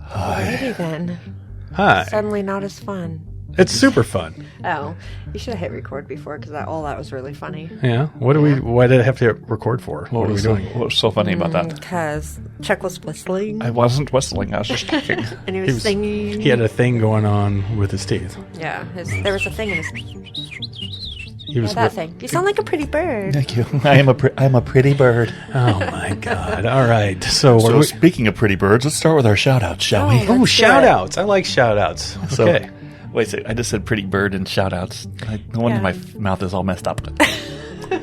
Alrighty then. Hi. Suddenly not as fun. It's super fun. Oh, you should have hit record before because that was really funny. Yeah. Why did I have to hit record for? What are we doing? What was so funny about that? Because Chuck was whistling. I wasn't whistling. I was just talking. And he was singing. He had a thing going on with his teeth. Yeah, there was a thing in his He was that thing. You sound like a pretty bird. Thank you. I'm a pretty bird. Oh my God! All right. So Speaking of pretty birds, let's start with our shout outs, shall we? Oh, shout outs! I like shout outs. Okay. Wait a second. I just said pretty bird and shout outs. No wonder my mouth is all messed up.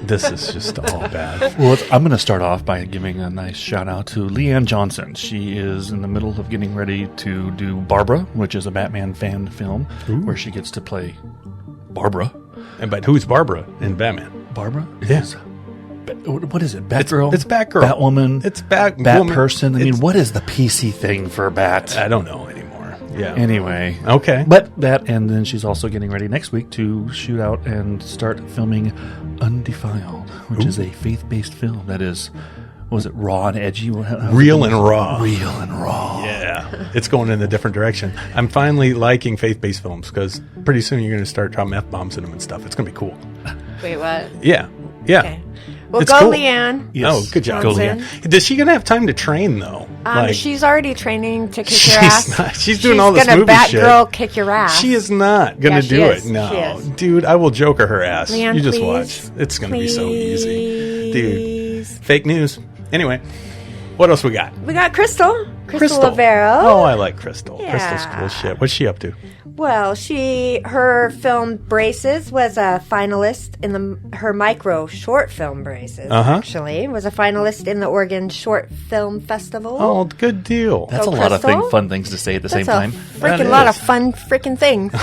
This is just all bad. Well, I'm going to start off by giving a nice shout out to Leanne Johnson. She is in the middle of getting ready to do Barbara, which is a Batman fan film, where she gets to play Barbara. But who's Barbara in Batman? Barbara? Yeah. What is it? Batgirl? It's Batgirl. Batwoman? It's Bat person? I mean, what is the PC thing for Bat? I don't know anymore. Yeah. Anyway. Okay. But that, and then she's also getting ready next week to shoot out and start filming Undefiled, which is a faith-based film that is, was it raw and edgy? Real and raw. Real and raw. Yeah. It's going in a different direction. I'm finally liking faith-based films because pretty soon you're going to start dropping F-bombs in them and stuff. It's going to be cool. Wait, what? Yeah. Yeah. Okay. Well, It's go, cool. Leanne. Yes. Oh, good job. Go, Johnson. Leanne. Is she going to have time to train, though? She's already training to kick your ass. She's doing all this gonna movie shit. Batgirl kick your ass. She is not going to Yeah, do she it. is. No. She is. Dude, I will joker her ass. Leanne, you just please. watch. It's going to be so easy. Dude. Please. Fake news. Anyway, what else we got? We got Crystal Lavero. Oh, I like Crystal. Yeah. Crystal's cool shit. What's she up to? Well, her film Braces was a finalist in her micro short film Braces. Actually, was a finalist in the Oregon Short Film Festival. Oh, good deal. That's Go a lot of Crystal. fun things to say at the same time. Freaking lot of fun freaking things.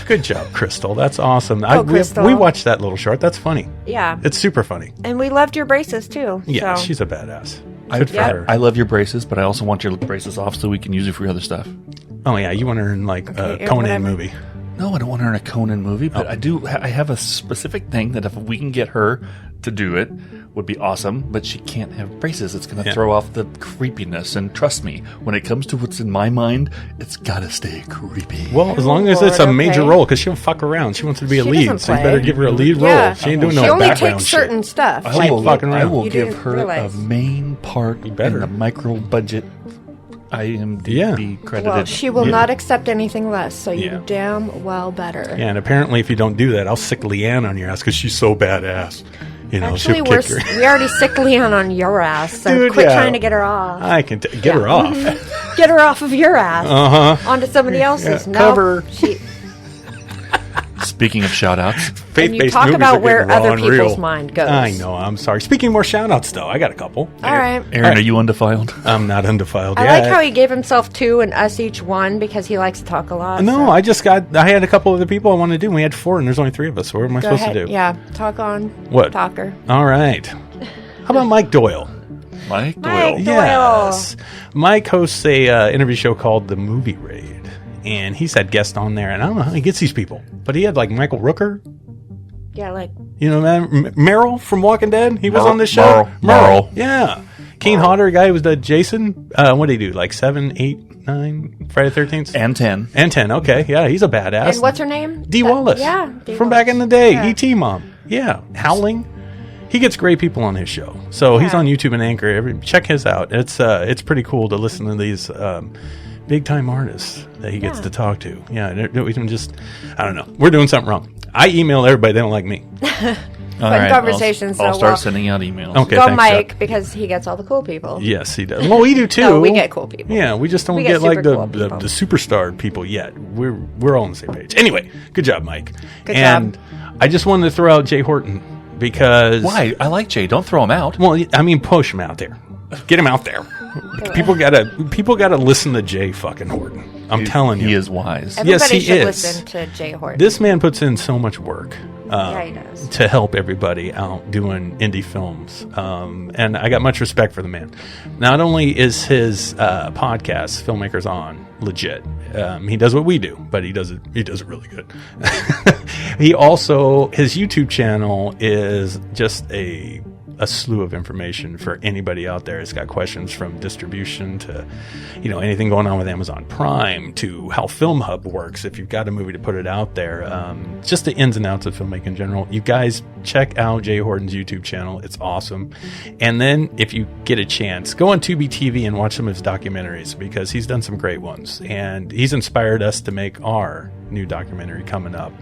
Good job, Crystal. That's awesome. Crystal. We watched that little short. That's funny. Yeah, It's super funny. and we loved your Braces too. Yeah, so. she's a badass. Good for her. I love your braces, but I also want your braces off so we can use it for your other stuff. Oh, yeah. You want her in, like, a Conan whatever. movie. No, I don't want her in a Conan movie, but I have a specific thing that if we can get her to do it, would be awesome, but she can't have braces. It's going to throw off the creepiness, and trust me, when it comes to what's in my mind, it's got to stay creepy. Well, as long as it's a major okay. role, because she'll fuck around. She wants to be a She lead, doesn't so you play. better give her a lead Yeah. role. She ain't doing She no only background takes shit. certain stuff. I will fucking around. I will You give didn't her realize. a main part better. in the micro-budget IMDb credited. Well, she will not accept anything less, so you Yeah. damn well better. Yeah, and apparently if you don't do that, I'll sick Leanne on your ass because she's so badass. You know, Actually, she'll kick your... we already sick Leanne on your ass, so Dude, quit yeah. trying to get her off. I can get her off. Get her off of your ass. Uh-huh. Onto somebody else's. Yeah, No, cover. Speaking of shout-outs, And you Faith-based talk movies about are where getting raw other and people's real. mind goes. I know, I'm sorry. Speaking more shout-outs, though, I got a couple. All right. Aaron, are you undefiled? I'm not undefiled I yet. like how he gave himself 2 and us each 1 because he likes to talk a lot. No, so. I had a couple of the people I wanted to do, and we had 4, and there's only 3 of us, so what am I Go supposed ahead. to do? Yeah, talk on. What? Talker. All right. How about Mike Doyle? Mike Doyle. Mike Doyle. Yes. Mike hosts a interview show called The Movie Raid, and he's had guests on there, and I don't know how he gets these people, but he had like Michael Rooker, Yeah, like you know, Merrill from Walking Dead. He was Merle. on this show. Merle. Yeah. Keen Hodder, guy who was the Jason. What did he do? Like 7, 8, 9, Friday the 13th? And 10. And 10. Okay. Yeah, he's a badass. and what's her name? Dee Wallace. Yeah, Dee from Wallace. back in the day. Yeah. E.T. Mom. Yeah. Howling. He gets great people on his show. So he's Yeah. on YouTube and Anchor. Check his out. It's pretty cool to listen to these big time artists that he gets to talk to. Yeah, we can just, I don't know. We're doing something wrong. I email everybody. They don't like me. All Fun conversations, I'll so start well- sending out emails. Okay. Go thanks, Mike, Chuck. because he gets all the cool people. Yes, he does. Well, we do too. No, we get cool people. Yeah, we just don't We get, get like super the, cool the people. the superstar people yet. We're all on the same page. Anyway, good job, Mike. Good and job. I just wanted to throw out Jay Horton because Why? I like Jay. Don't throw him out. Well, I mean, push him out there. Get him out there. People gotta listen to Jay fucking Horton. I'm telling you, He is wise. Everybody Yes, he should is. listen to Jay Horton. This man puts in so much work. Yeah, he does. To help everybody out doing indie films. And I got much respect for the man. Not only is his podcast, Filmmakers On, legit. He does what we do, but he does it really good. He also, his YouTube channel is just a a slew of information for anybody out there. It's got questions from distribution to, anything going on with Amazon Prime to how Film Hub works. If you've got a movie to put it out there, just the ins and outs of filmmaking in general. You guys check out Jay Horton's YouTube channel. It's awesome. And then if you get a chance, go on Tubi TV and watch some of his documentaries, because he's done some great ones. And he's inspired us to make our new documentary coming up.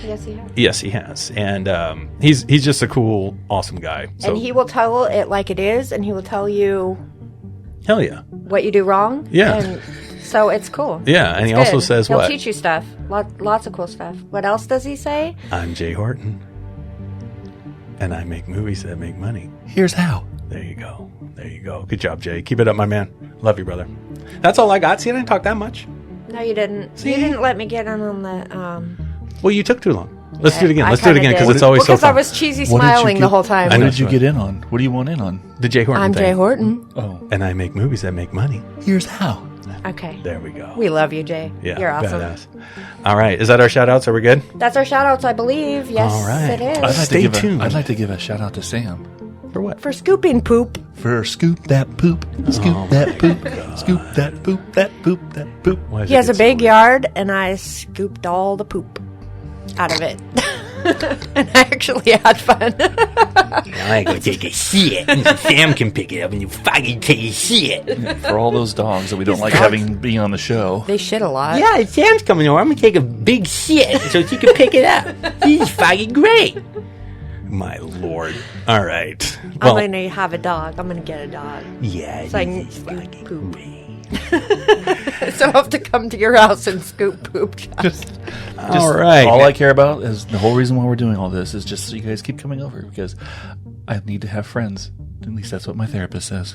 Yes, he has. Yes, he has. And he's just a cool, awesome guy. So, and he will tell it like it is, and he will tell you hell yeah, what you do wrong. Yeah. And so it's cool. Yeah, and it's he good. also says He'll what? teach you stuff. Lots of cool stuff. What else does he say? I'm Jay Horton, and I make movies that make money. Here's how. There you go. There you go. Good job, Jay. Keep it up, my man. Love you, brother. That's all I got. See, I didn't talk that much. No, you didn't. See? You didn't let me get in on the... Well, you took too long. Let's do it again. I Let's do it kinda again, because did. it's always so Because I fun. was cheesy What did you smiling get- the whole time. What know, did you so- get in on? What do you want in on? The Jay Horton I'm thing. Jay Horton. Oh, And I make movies that make money. here's how. Okay. There we go. We love you, Jay. Yeah, You're awesome. badass. All right. Is that our shout-outs? Are we good? That's our shout-outs, I believe. Yes, All right. it is. I'd like Stay to give tuned. I'd like to give a shout out to Sam For what? For scooping poop. for scoop that poop, scoop Oh that my poop, God. scoop that poop, that poop, that poop. Why does He it has a get so big weird? yard, and I scooped all the poop out of it. And I actually had fun. I go take a shit, and Sam can pick it up, and you fucking take a shit. For all those dogs that we don't like having be on the show. They shit a lot. Yeah, Sam's coming over. I'm gonna take a big shit so she can pick it up. He's fucking great. My lord. All right. I'm Well, going to have a dog. I'm going to get a dog. Yeah, So I can he's scoop fucking poop. great. So I have to come to your house and scoop poop. all right. All I care about is the whole reason why we're doing all this is just so you guys keep coming over, because I need to have friends. At least that's what my therapist says.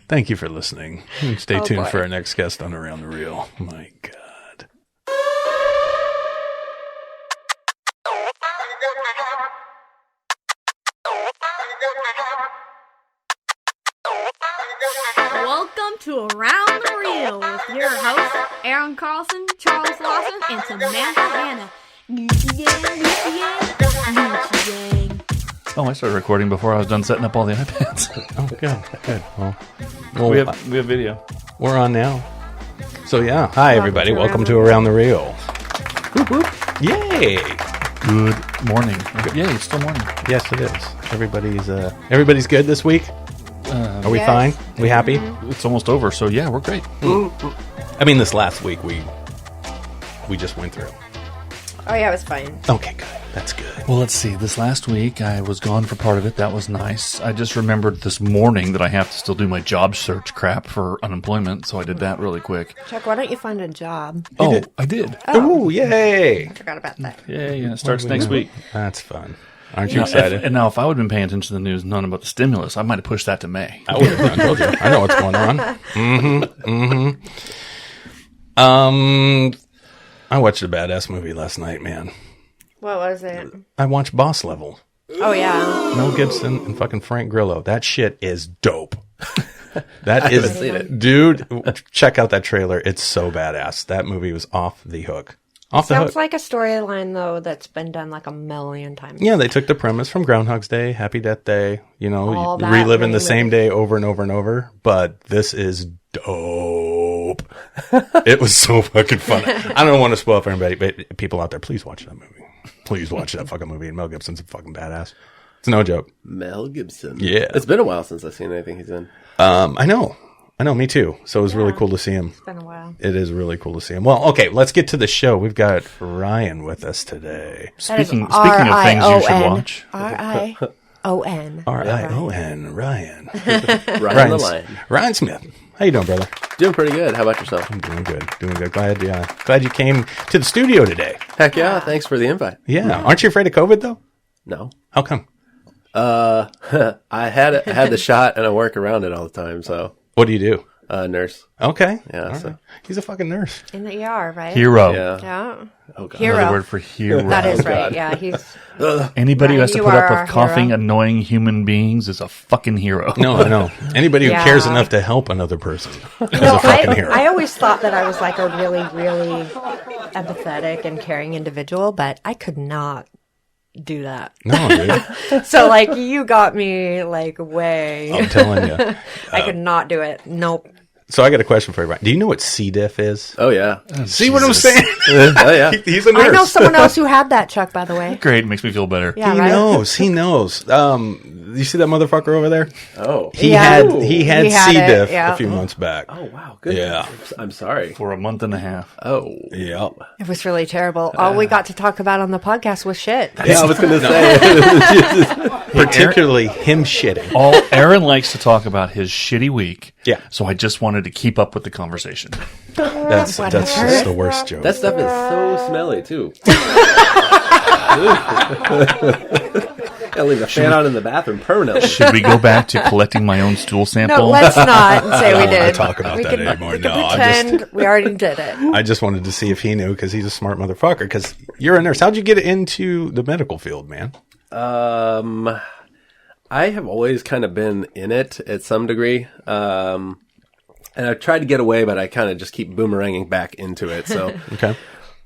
Thank you for listening. And stay Oh, tuned boy. for our next guest on Around the Reel. My God. Welcome to Around the Reel with your hosts, Aaron Carlson, Charles Lawson, and Samantha Hanna. Gucci gang, Gucci gang, Gucci gang. Oh, I started recording before I was done setting up all the iPads. Oh, good. Good. Well, we have video. we're on now. So, yeah. Hi, everybody. to Welcome Around to the Around the Reel. Whoop, whoop. Yay. Good morning. Yeah, it's still morning. Yes, it is. Everybody's good this week? Are we Yes. fine? We happy? It's almost over, so yeah, we're great. I mean, this last week we just went through. Oh, yeah, it was fine. Okay, good. That's good. Well, let's see. This last week, I was gone for part of it. That was nice. I just remembered this morning that I have to still do my job search crap for unemployment, so I did that really quick. Chuck, why don't you find a job? Oh, I did. Ooh, yay. I forgot about that. Yay, and it starts next week. That's fun. Aren't you Now, excited? and now, if I would have been paying attention to the news, none about the stimulus, I might have pushed that to May. I would have told you. I know what's going on. I watched a badass movie last night, man. What was it? I watched Boss Level. Oh, yeah. Mel Gibson and fucking Frank Grillo. That shit is dope. That is, dude. Check out that trailer. It's so badass. That movie was off the hook. Off the Sounds hook. like a storyline, though, that's been done like a million times. Yeah, they took the premise from Groundhog's Day, Happy Death Day. You know, All that reliving many the same movies. day over and over and over. But this is dope. It was so fucking fun. I don't want to spoil for anybody, but people out there, please watch that movie. Please watch that fucking movie. And Mel Gibson's a fucking badass. It's no joke. Mel Gibson. Yeah. It's been a while since I've seen anything he's in. I know, me too. So it was really cool to see him. It's been a while. It is really cool to see him. Well, okay, let's get to the show. We've got Ryan with us today. That is Speaking of things you should watch. R-I-O-N. R-I-O-N, Ryan. Ryan the Lion. Ryan Smith. How you doing, brother? Doing pretty good. How about yourself? I'm doing good. Glad you came to the studio today. Heck yeah. Thanks for the invite. Yeah. Aren't you afraid of COVID, though? No. How come? I had the shot and I work around it all the time. So, What do you do? nurse. Okay. Yeah, All so- right. He's a fucking nurse. In the ER, right? Hero. Yeah. Yeah. Oh, God. Hero. Another word for hero. That is right. God. Yeah, he's... Anybody who has to You put are up our with coughing, hero. annoying human beings is a fucking hero. No, I know. Anybody who Yeah. cares enough to help another person is No, a fucking hero. I always thought that I was like a really, really empathetic and caring individual, but I could not do that. No, dude. So, like, you got me, like, way. I'm telling you. I could not do it. Nope. So I got a question for you, Brian. Do you know what C. diff is? Oh, yeah. See what I'm saying? Oh, yeah. He's a nurse. I know someone else who had that, Chuck, by the way. Great, makes me feel better. Yeah, He right? knows. He knows. You see that motherfucker over there? Oh. He Yeah. had He had C. it, diff yeah. a few monmonths back. Oh, wow. Good. Yeah. I'm sorry. For a month and a half. Oh. Yeah. It was really terrible. All we got to talk about on the podcast was shit. Yeah, I was going to say. Particularly him shitting. Aaron likes to talk about his shitty week. Yeah. So I just wanted to keep up with the conversation. That's just the worst joke. That stuff is so smelly, too. Gotta leave the fan on in the bathroom permanently. Should we go back to collecting my own stool sample? No, let's not say we I don't wanna did. talk about we that can, anymore. We can No, I pretend we already did it. I just wanted to see if he knew because he's a smart motherfucker. Because you're a nurse. How'd you get into the medical field, man? I have always kind of been in it at some degree. And I've tried to get away, but I kind of just keep boomeranging back into it. So Okay.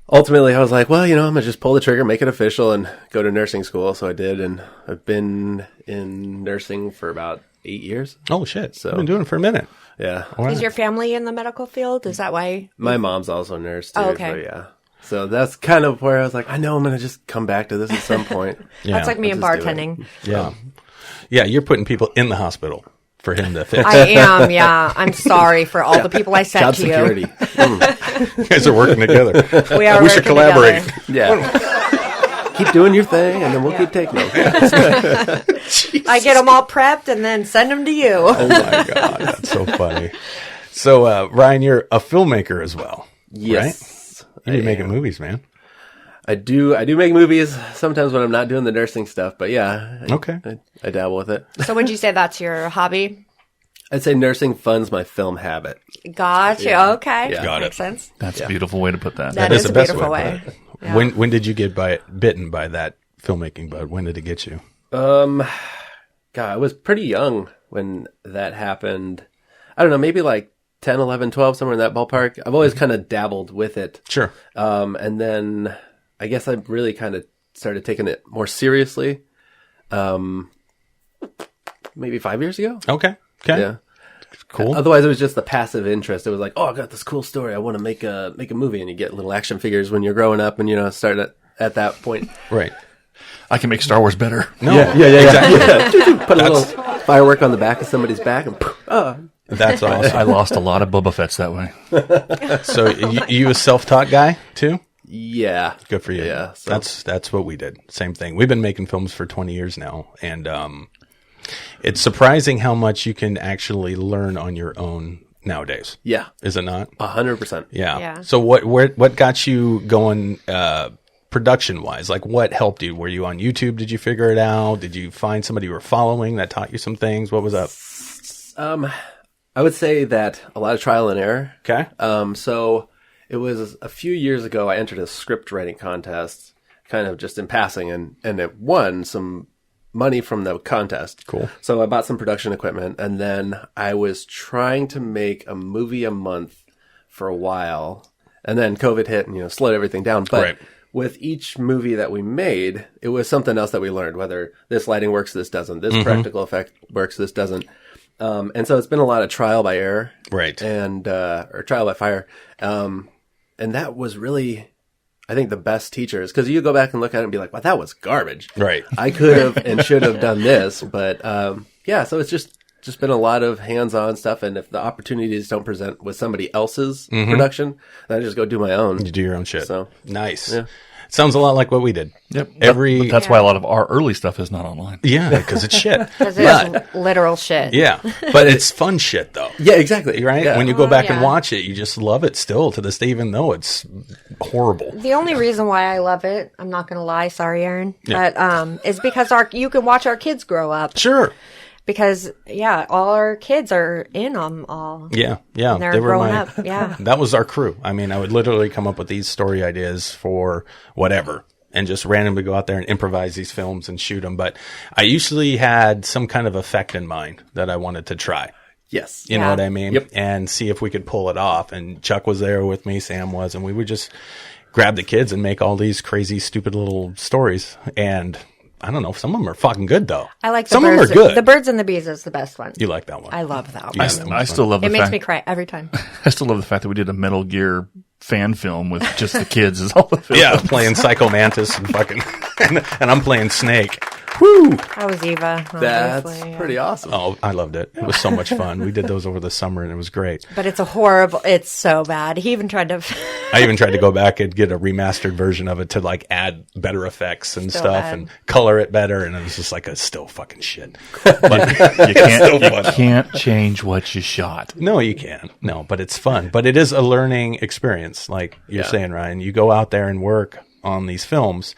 ultimately I was like, well, I'm going to just pull the trigger, make it official, and go to nursing school. So I did. And I've been in nursing for about 8 years. Oh, shit. So I've been doing it for a minute. Yeah. Is your family in the medical field? Is that why? My mom's also a nurse, too. Oh, okay. So, yeah. So that's kind of where I was like, I know I'm going to just come back to this at some point. Yeah. That's like me in I'll just do it. bartending. Yeah. Yeah, you're putting people in the hospital for him to fix. I am, yeah. I'm sorry for all the people I sent Job to security. You guys are working together. you. We are. We should working collaborate. together. Yeah. Keep doing your thing, and then we'll keep taking them. I get them all prepped and then send them to you. Oh my god, that's so funny. So, Ryan, you're a filmmaker as well. Yes. Right? You be I making am. movies, man. I do make movies sometimes when I'm not doing the nursing stuff, but yeah. Okay. I dabble with it. So would you say that's your hobby? I'd say nursing funds my film habit. Gotcha. Okay. Yeah. Got Makes it. That's a beautiful way to put that. That is the a best beautiful way to way. put it. Yeah. When did you get bitten by that filmmaking bug? When did it get you? God, I was pretty young when that happened. I don't know, maybe like 10, 11, 12, somewhere in that ballpark. I've always kind of dabbled with it. Sure. And then I guess I really kind of started taking it more seriously. Maybe 5 years ago. Okay. Yeah. Cool. Otherwise, it was just the passive interest. It was like, oh, I got this cool story. I want to make a movie, and you get little action figures when you're growing up, and start at that point. Right. I can make Star Wars better. No. Exactly. Put a little firework on the back of somebody's back, and That's awesome. I lost a lot of Boba Fett's that way. So you a self-taught guy too? yeah, Good for you. Yeah, so- That's what we did. Same thing. We've been making films for 20 years now, and it's surprising how much you can actually learn on your own nowadays. yeah, Is it not? 100%. Yeah. Yeah. So what got you going production wise? Like what helped you? Were you on YouTube? Did you figure it out? Did you find somebody you were following that taught you some things? What was up? I would say that a lot of trial and error. Okay. So it was a few years ago. I entered a script writing contest, kind of just in passing, and it won some money from the contest. Cool. So I bought some production equipment, and then I was trying to make a movie a month for a while, and then COVID hit and slowed everything down. But Right. with each movie that we made, it was something else that we learned. Whether this lighting works, this doesn't. This practical effect works, this doesn't. And so it's been a lot of trial by error, Right. and or trial by fire. And that was really, I think, the best teachers, because you go back and look at it and be like, "Well, that was garbage." Right. I could have and should have done this, but yeah. So it's just been a lot of hands-on stuff, and if the opportunities don't present with somebody else's production, then I just go do my own. You do your own shit. So, nice. yeah. Sounds a lot like what we did. Yep. Every But that's why a lot of our early stuff is not online. yeah, because it's shit. Because it's literal shit. Yeah, but it's fun shit though. Yeah, exactly. Right? Yeah. When you go back and yeah. watch it, you just love it still to this day, even though it's horrible. The only reason why I love it, I'm not going to lie, sorry, Aaron, Yeah. but is because you can watch our kids grow up. Sure. Because, yeah, all our kids are in them all. Yeah, yeah. And they're They were growing my- up, yeah. That was our crew. I mean, I would literally come up with these story ideas for whatever and just randomly go out there and improvise these films and shoot them. But I usually had some kind of effect in mind that I wanted to try. Yes. You know Yeah. what I mean? Yep. And see if we could pull it off. And Chuck was there with me, Sam was, and we would just, grab the kids and make all these crazy, stupid little stories. And I don't know, some of them are fucking good though. I like some of them are good. The Birds and the Bees is the best one. You like that one? I love that one. Yeah, that one's I still fun. love the It makes fact me cry every time. I still love the fact that we did a Metal Gear fan film with just the kids is all the film. Yeah, playing Psycho Mantis and fucking, and I'm playing Snake. Woo! I was Eva. That's obviously, yeah. pretty awesome. Oh, I loved it. It was so much fun. We did those over the summer, and it was great. But it's it's so bad. He even tried to. I even tried to go back and get a remastered version of it to like add better effects and Still stuff bad. and color it better, and it was just like, it's still fucking shit. You Still fun. can't change what you shot. No, you can't. No, but it's fun. But it is a learning experience, like you're saying, Ryan. You go out there and work on these films,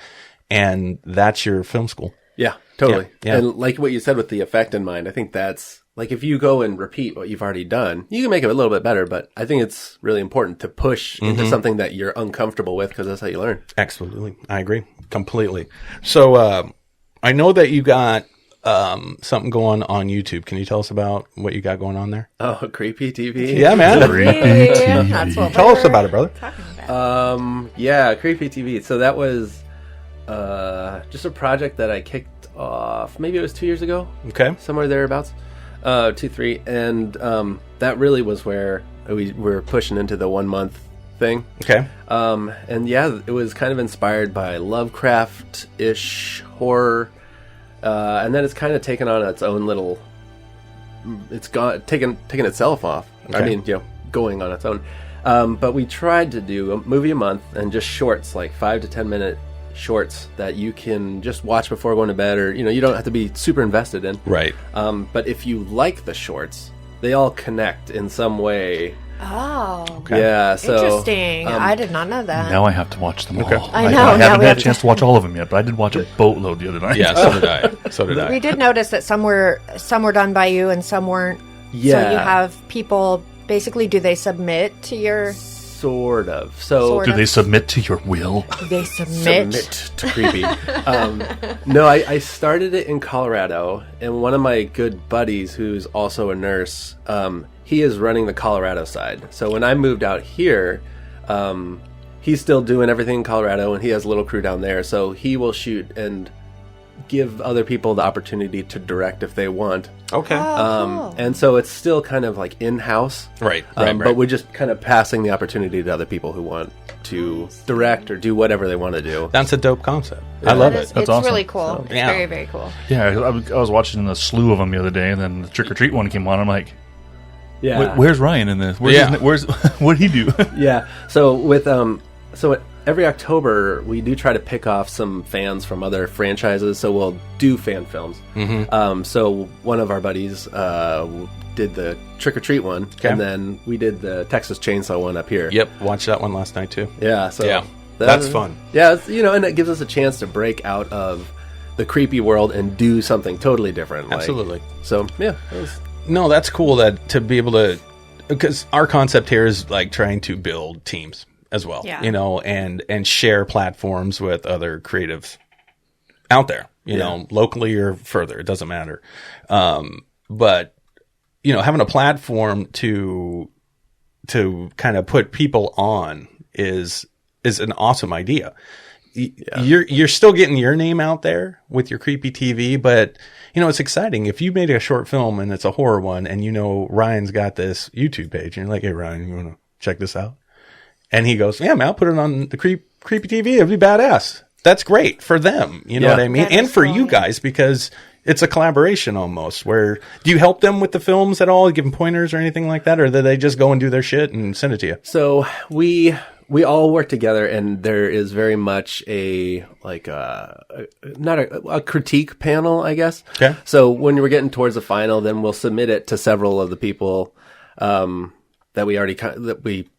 and that's your film school. Yeah, totally. Yeah. And like what you said with the effect in mind, I think that's like if you go and repeat what you've already done, you can make it a little bit better. But I think it's really important to push into something that you're uncomfortable with because that's how you learn. Absolutely. I agree completely. So I know that you got something going on YouTube. Can you tell us about what you got going on there? Oh, creepy TV. Yeah, man. Yeah, that's what Tell us we're about it, brother. talking about. Yeah, creepy TV. So that was just a project that I kicked off. Maybe it was 2 years ago. Okay. Somewhere thereabouts. 2-3, and that really was where we were pushing into the 1 month thing. Okay. And yeah, it was kind of inspired by Lovecraft-ish horror, and then it's kind of taken on its own little. It's taken itself off. I Okay. mean, going on its own. But we tried to do a movie a month and just shorts, like 5 to 10 minute shorts that you can just watch before going to bed, or you don't have to be super invested in. Right. But if you like the shorts, they all connect in some way. Oh, Okay. Yeah, so interesting. I did not know that. Now I have to watch them all. I know, I now haven't we had have a chance to watch all of them yet, but I did watch a boatload the other night. Yeah, so did I. So did I. We did notice that some were done by you and some weren't. Yeah. So you have people. Basically, do they submit to your? sort of. So Sort Do of. they submit to your will? They submit. to creepy. No, I started it in Colorado, and one of my good buddies, who's also a nurse, he is running the Colorado side. So when I moved out here, he's still doing everything in Colorado, and he has a little crew down there. So he will shoot and give other people the opportunity to direct if they want. Okay. Oh, cool. And so it's still kind of like in-house. Right. But we're just kind of passing the opportunity to other people who want to direct or do whatever they want to do. That's a dope concept. I love That it. is- That's it's awesome. really cool. It's Yeah. very, very cool. Yeah, I was watching a slew of them the other day, and then the Trick or Treat one came on. I'm like, Yeah. where's Ryan in this? Yeah. Where's what'd he do? Yeah. So with every October we do try to pick off some fans from other franchises. So we'll do fan films. Mm-hmm. So one of our buddies did the Trick or Treat one, Okay. and then we did the Texas Chainsaw one up here. Yep. Watched that one last night too. Yeah. So Yeah. That's fun. Yeah. It's, and it gives us a chance to break out of the creepy world and do something totally different. Absolutely. So yeah. It was, No, that's cool that to be able to, because our concept here is like trying to build teams as well, Yeah. and share platforms with other creatives out there, you know, locally or further, it doesn't matter. But having a platform to kind of put people on is an awesome idea. You're still getting your name out there with your creepy TV, but it's exciting if you made a short film and it's a horror one, and Ryan's got this YouTube page, and you're like, hey Ryan, you want to check this out? And he goes, yeah man, I'll put it on the creepy TV. It'll be badass. That's great for them. You know what I mean? That And is for cool. you guys, because it's a collaboration almost. Where do you help them with the films at all? Give them pointers or anything like that, or do they just go and do their shit and send it to you? So we all work together, and there is very much not a critique panel, I guess. Okay. So when we're getting towards the final, then we'll submit it to several of the people that we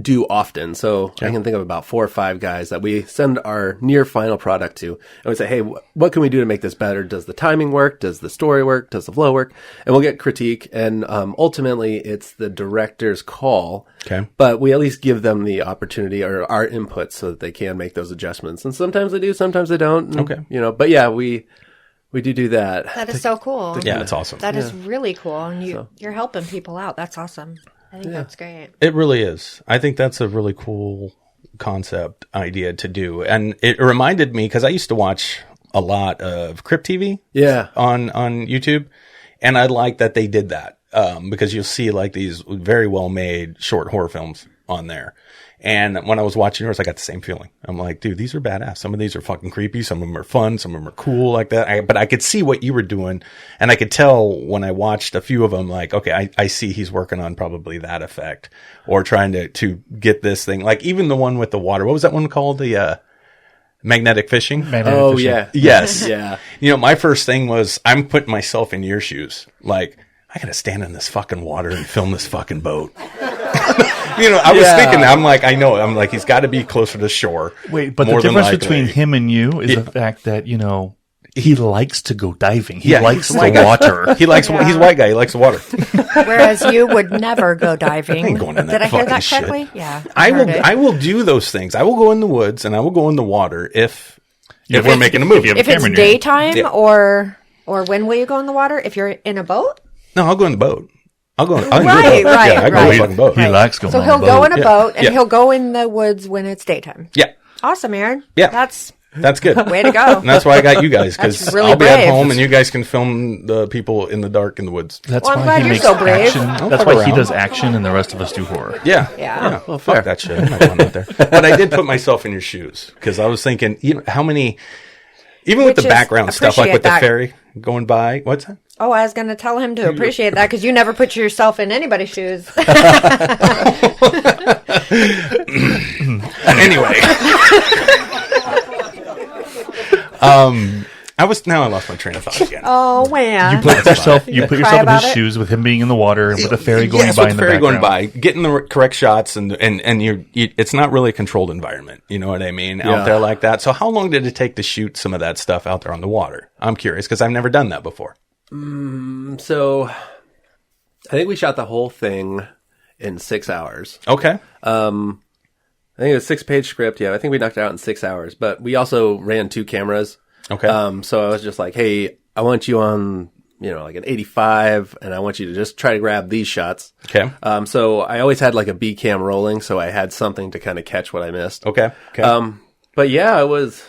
do often. So I can think of about 4 or 5 guys that we send our near final product to, and we say, hey, what can we do to make this better? Does the timing work? Does the story work? Does the flow work? And we'll get critique, and ultimately it's the director's call. Okay. But we at least give them the opportunity or our input so that they can make those adjustments. And sometimes they do, sometimes they don't. And, Okay. but yeah, we do that. That is so cool. Yeah, it's awesome. That is really cool, and you're helping people out. That's awesome. I think that's great. It really is. I think that's a really cool concept idea to do. And it reminded me, because I used to watch a lot of Crypt TV on YouTube. And I like that they did that, because you'll see like these very well made short horror films on there. And when I was watching yours, I got the same feeling. I'm like, dude, these are badass. Some of these are fucking creepy. Some of them are fun. Some of them are cool like that. But I could see what you were doing. And I could tell when I watched a few of them, like, okay, I see he's working on probably that effect, or trying to get this thing. Like even the one with the water. What was that one called? The magnetic fishing? Fishing. Yeah. Yes. Yeah. You know, my first thing was, I'm putting myself in your shoes. Like, I gotta stand in this fucking water and film this fucking boat. You know, I was thinking, I'm like, he's got to be closer to shore. Wait, but the difference between him and you is the fact that, you know, he likes to go diving. He likes the water. He's a white guy. He likes the water. Whereas you would never go diving. I ain't going in that Did I hear fucking that shit. correctly? Yeah. I will do those things. I will go in the woods and I will go in the water if we're making a movie. If it's daytime or when will you go in the water? If you're in a boat? No, I'll go in the boat. I'll go. Right. Yeah, I go in the fucking boat. He likes going So on he'll the go boat. in a boat and he'll go in the woods when it's daytime. Yeah, Awesome, Aaron. Yeah. That's good. way to go. And that's why I got you guys, because That's really I'll be at brave. home and you guys can film the people in the dark in the woods. That's Well, I'm why glad he you're makes so brave. action. I'll That's fuck why he around. does action and the rest of us do horror. Yeah. Well, fuck that shit. I'm not going out there. But I did put myself in your shoes, because I was thinking, you know, how many, even with Which the is- background stuff, like with the appreciate that. ferry going by. What's that? Oh, I was going to tell him to appreciate that because you never put yourself in anybody's shoes. Anyway. I lost my train of thought again. Oh, man. You put yourself in about his it? shoes with him being in the water and with the ferry going Yes, by with in the the ferry going background. by, getting the correct shots, and it's not really a controlled environment. You know what I mean? Yeah. Out there like that. So how long did it take to shoot some of that stuff out there on the water? I'm curious, because I've never done that before. So I think we shot the whole thing in 6 hours. Okay. I think it was a 6-page script. Yeah, I think we knocked it out in 6 hours. But we also ran 2 cameras. Okay. So I was just like, hey, I want you on, you know, like an 85, and I want you to just try to grab these shots. Okay. So I always had like a B cam rolling, so I had something to kind of catch what I missed. Okay. But yeah, it was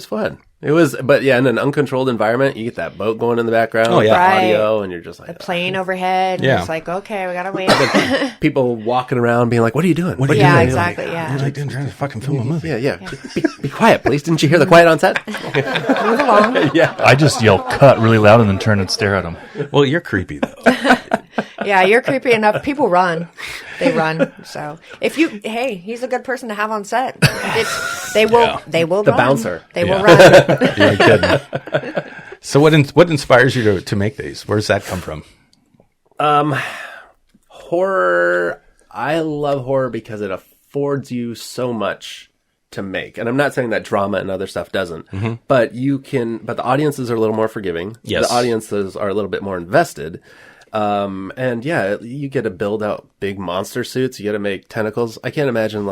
fun. But yeah, in an uncontrolled environment, you get that boat going in the background, Oh, yeah. the Right. audio, and you're just like, Plane overhead. And Yeah. It's like, okay, we got to wait. people walking around being like, what are you doing? What are you Yeah, doing? exactly. You're Yeah. like, trying to fucking film a movie. Yeah. Be quiet, please. Didn't you hear the quiet on set? Move along. I just yell cut really loud and then turn and stare at him. Well, you're creepy though. Yeah, you're creepy enough. People run. They run. So he's a good person to have on set. They will The run. bouncer. They will Yeah. run. You ain't kidding. So what inspires you to make these? Where does that come from? Horror. I love horror because it affords you so much to make. And I'm not saying that drama and other stuff doesn't, but but the audiences are a little more forgiving. Yes. The audiences are a little bit more invested. And yeah, you get to build out big monster suits. You get to make tentacles. I can't imagine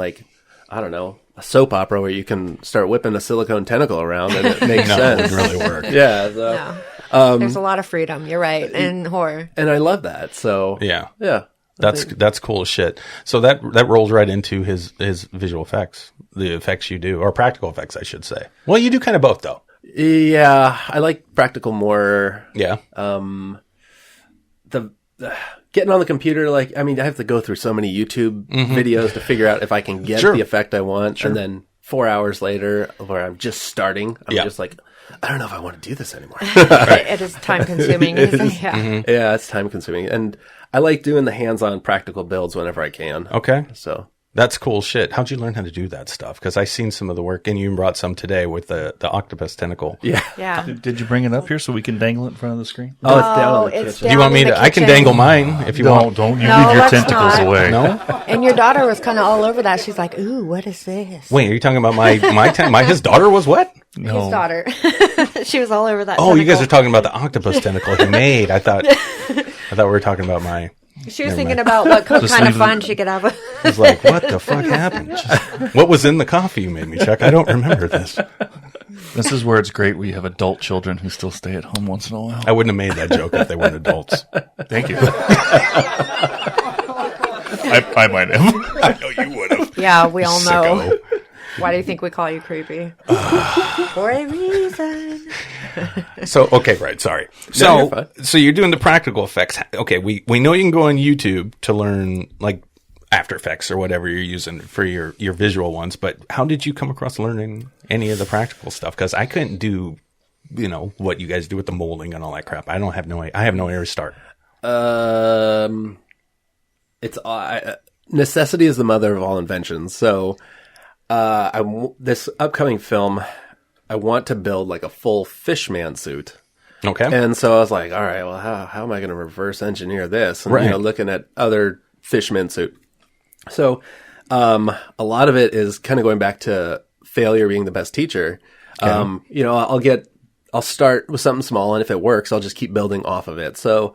I don't know, a soap opera where you can start whipping a silicone tentacle around and it makes No, sense. it wouldn't really work. Yeah. So, No. There's a lot of freedom. You're right. In horror. and I love that. So Yeah. yeah. That's cool as shit. So that rolls right into his visual effects, the effects you do, or practical effects, I should say. Well, you do kind of both, though. Yeah. I like practical more. Yeah. The getting on the computer, I have to go through so many YouTube videos to figure out if I can get Sure. the effect I want. And then 4 hours later, where I'm just starting, I'm Yeah. just like, I don't know if I want to do this anymore. It is time consuming. Yeah. Yeah, it's time consuming. And I like doing the hands-on practical builds whenever I can. Okay. So That's cool shit. How'd you learn how to do that stuff? Because I seen some of the work, and you brought some today with the octopus tentacle. yeah. Yeah. Did you bring it up here so we can dangle it in front of the screen? Oh, it's down. in the it's kitchen. Do you want me down in to? the I can kitchen. dangle mine if you want. Don't. You No, leave your let's tentacles not. away. No. And your daughter was kind of all over that. She's like, "Ooh, what is this?" Wait, are you talking about his daughter was what? No. His daughter. She was all over that. Oh, you guys tentacle. are talking about the octopus tentacle he made. I thought we were talking about my. She was Never thinking mind. about what kind Just of leave fun it- she could have. I was like, what the fuck happened? What was in the coffee you made me, Chuck? I don't remember this. This is where it's great. We have adult children who still stay at home once in a while. I wouldn't have made that joke if they weren't adults. Thank you. I might have. I know you would have. Yeah, we all know. Sicko. Why do you think we call you creepy? For a reason. So, okay, right. Sorry. you're fine. So you're doing the practical effects. Okay. We know you can go on YouTube to learn like After Effects or whatever you're using for your visual ones, but how did you come across learning any of the practical stuff? Cause I couldn't do, what you guys do with the molding and all that crap. I have no idea where to start. Necessity is the mother of all inventions. So, this upcoming film, I want to build like a full fishman suit. Okay. And so I was like, all right, well, how am I going to reverse engineer this? And, Right. Looking at other fishman suit. So, a lot of it is kind of going back to failure being the best teacher. Okay. I'll start with something small, and if it works, I'll just keep building off of it. So,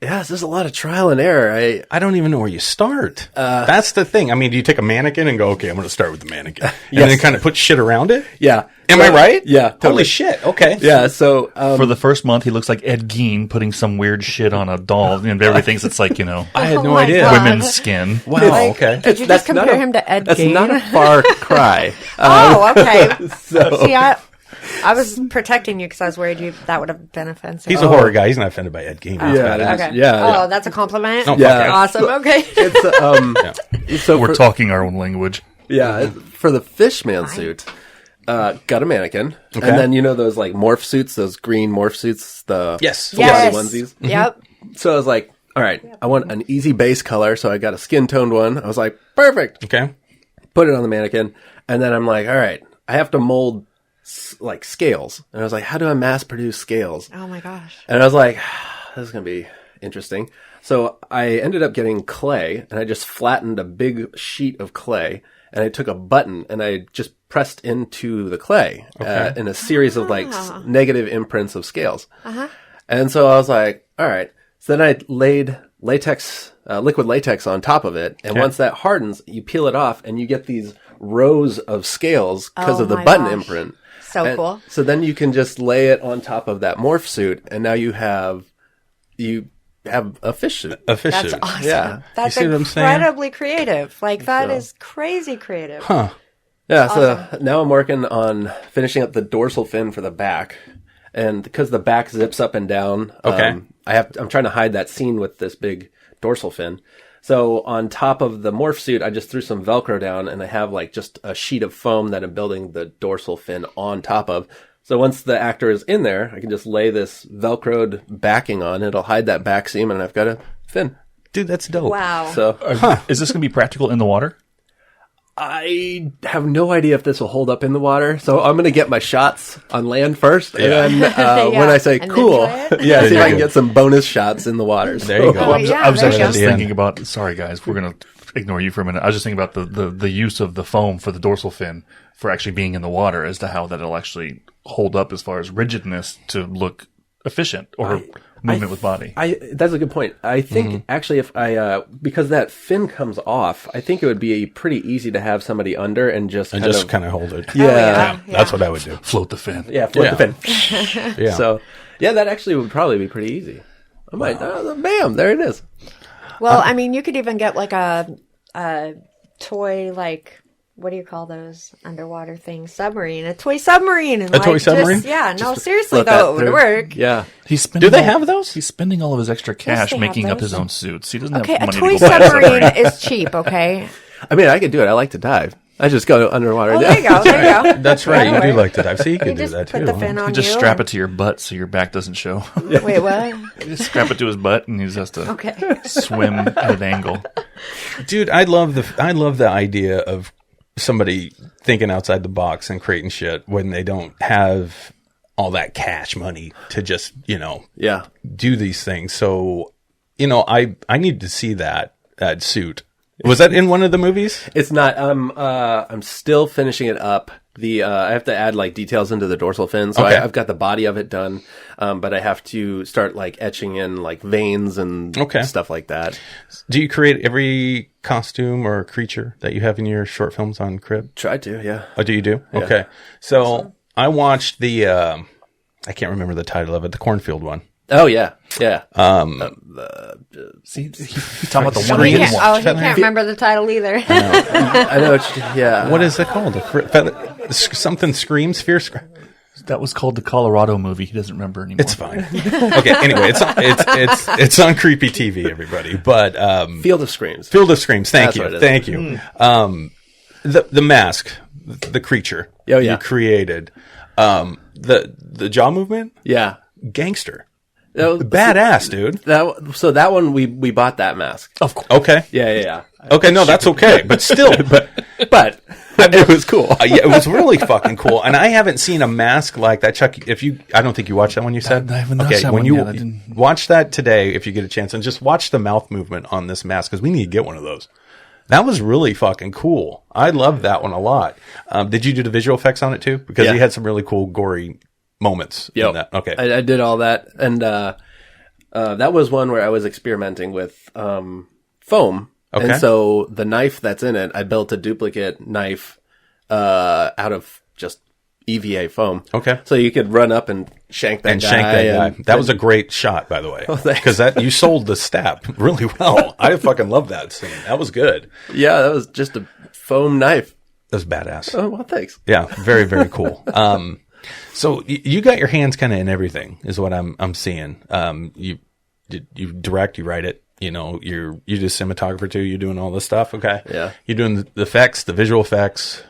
yes, there's a lot of trial and error. I don't even know where you start. That's the thing. I mean, do you take a mannequin and go, okay, I'm going to start with the mannequin, and Yes. then kind of put shit around it? Yeah. Am I right? Yeah, totally. Holy shit. Okay. Yeah, so, For the first month, he looks like Ed Gein putting some weird shit on a doll, and everybody thinks it's like, I had Oh no my idea. God. women's skin. Wow. Okay. Did you just compare him to Ed That's Gein? not a far cry. Oh, okay. See, I was protecting you because I was worried that would have been offensive. He's a horror guy. He's not offended by Ed Gein. That's Yeah, badass. Okay. Yeah. Oh, that's a compliment? No, Yeah. Awesome. Okay. It's, so We're talking our own language. Yeah, for the fishman suit, got a mannequin, Okay. and then those like morph suits, those green morph suits, the Yes. full body Yes. onesies. Yep. So I was like, all right, I want an easy base color, so I got a skin toned one. I was like, perfect. Okay. Put it on the mannequin, and then I'm like, all right, I have to mold like scales, and I was like, how do I mass produce scales? Oh my gosh. And I was like, this is going to be interesting. So I ended up getting clay, and I just flattened a big sheet of clay, and I took a button, and I just pressed into the clay in a series of like negative imprints of scales. And so I was like, all right. So then I laid liquid latex on top of it, and once that hardens, you peel it off, and you get these rows of scales because Oh of the my button gosh. imprint. So And cool. So then you can just lay it on top of that morph suit, and now you have a fish suit. A fish That's suit. awesome. Yeah. That's You see what I'm saying? incredibly creative. Like, that is crazy creative. Huh. Yeah. So now I'm working on finishing up the dorsal fin for the back, and because the back zips up and down, Okay. I'm trying to hide that seam with this big dorsal fin. So on top of the morph suit, I just threw some Velcro down, and I have like just a sheet of foam that I'm building the dorsal fin on top of. So once the actor is in there, I can just lay this Velcroed backing on. It'll hide that back seam, and I've got a fin. Dude, that's dope. Wow. So Is this going to be practical in the water? I have no idea if this will hold up in the water. So I'm going to get my shots on land first. And then when I say And then cool, try it? yeah, see if I can get some bonus shots in the water. There you go. Oh, yeah, I was there actually you just go. thinking about. Sorry, guys, we're gonna ignore you for a minute. I was just thinking about the use of the foam for the dorsal fin for actually being in the water, as to how that'll actually hold up as far as rigidness to look efficient or movement with body. That's a good point. I think actually if because that fin comes off, I think it would be pretty easy to have somebody under and just And kind just of, kind of hold it. yeah. That's what I would do. Float the fin. Yeah, float Yeah. the fin. Yeah. So, yeah, that actually would probably be pretty easy. I might, bam, there it is. Well, I mean, you could even get like a toy, like, what do you call those underwater things? Submarine. A toy submarine. And A toy submarine? Seriously, Float that though, it would through. work. Yeah. He's spending Do they have those? He's spending all of his extra cash they have making up those. his own suits. He doesn't Okay, have a money toy to go buy a submarine is cheap, okay? I mean, I could do it. I like to dive. I just go underwater. Oh, there you go, there you go. That's right. You That'll do work. like to dive. See, you You could do just that put too. the fin huh? on Just you. strap it to your butt so your back doesn't show. Wait, what? Just strap it to his butt, and he just has to Okay. swim at an angle. Dude, I love the idea of somebody thinking outside the box and creating shit when they don't have all that cash money to just, Yeah. do these things. So, I need to see that suit. Was that in one of the movies? It's not. I'm still finishing it up. I have to add like details into the dorsal fin, so Okay. I've got the body of it done, but I have to start like etching in like veins and stuff like that. Do you create every costume or creature that you have in your short films on Crib? Try to, yeah. Oh, do you do? Okay. So I watched the, I can't remember the title of it, the cornfield one. Oh yeah. See, he's talking about the one He he didn't can't, watch. he can't remember the title either. I know. Yeah. What is it called? Something Screams? Fear Screams? That was called the Colorado movie. He doesn't remember anymore. It's fine. Okay. Anyway, it's on Creepy TV, everybody. But Field of Screams. Field of Screams. That's what it is. Thank you. The mask, the creature Oh, yeah. you created, the jaw movement, Yeah. gangster, No, badass, dude. So that one we bought that mask. Of course. Okay. Yeah. Okay. No, that's okay. But still, But it was cool. yeah, it was really fucking cool. And I haven't seen a mask like that, Chuck. I don't think you watched that one. You said I haven't watched that when one you yet. I didn't. watch that today, if you get a chance, and just watch the mouth movement on this mask because we need to get one of those. That was really fucking cool. I loved that one a lot. Did you do the visual effects on it too? Because you had some really cool gory moments in that. Okay, I did all that, and that was one where I was experimenting with foam. Okay. And so the knife that's in it, I built a duplicate knife out of just EVA foam. Okay. So you could run up and shank that guy. That was a great shot, by the way. Oh, thanks. Because you sold the stab really well. I fucking love that scene. That was good. Yeah, that was just a foam knife. That was badass. Oh, well, thanks. Yeah, very, very cool. So you got your hands kind of in everything, is what I'm seeing. You direct, you write it. You know, you do cinematographer too. You're doing all this stuff. Okay. Yeah. You're doing the effects, the visual effects.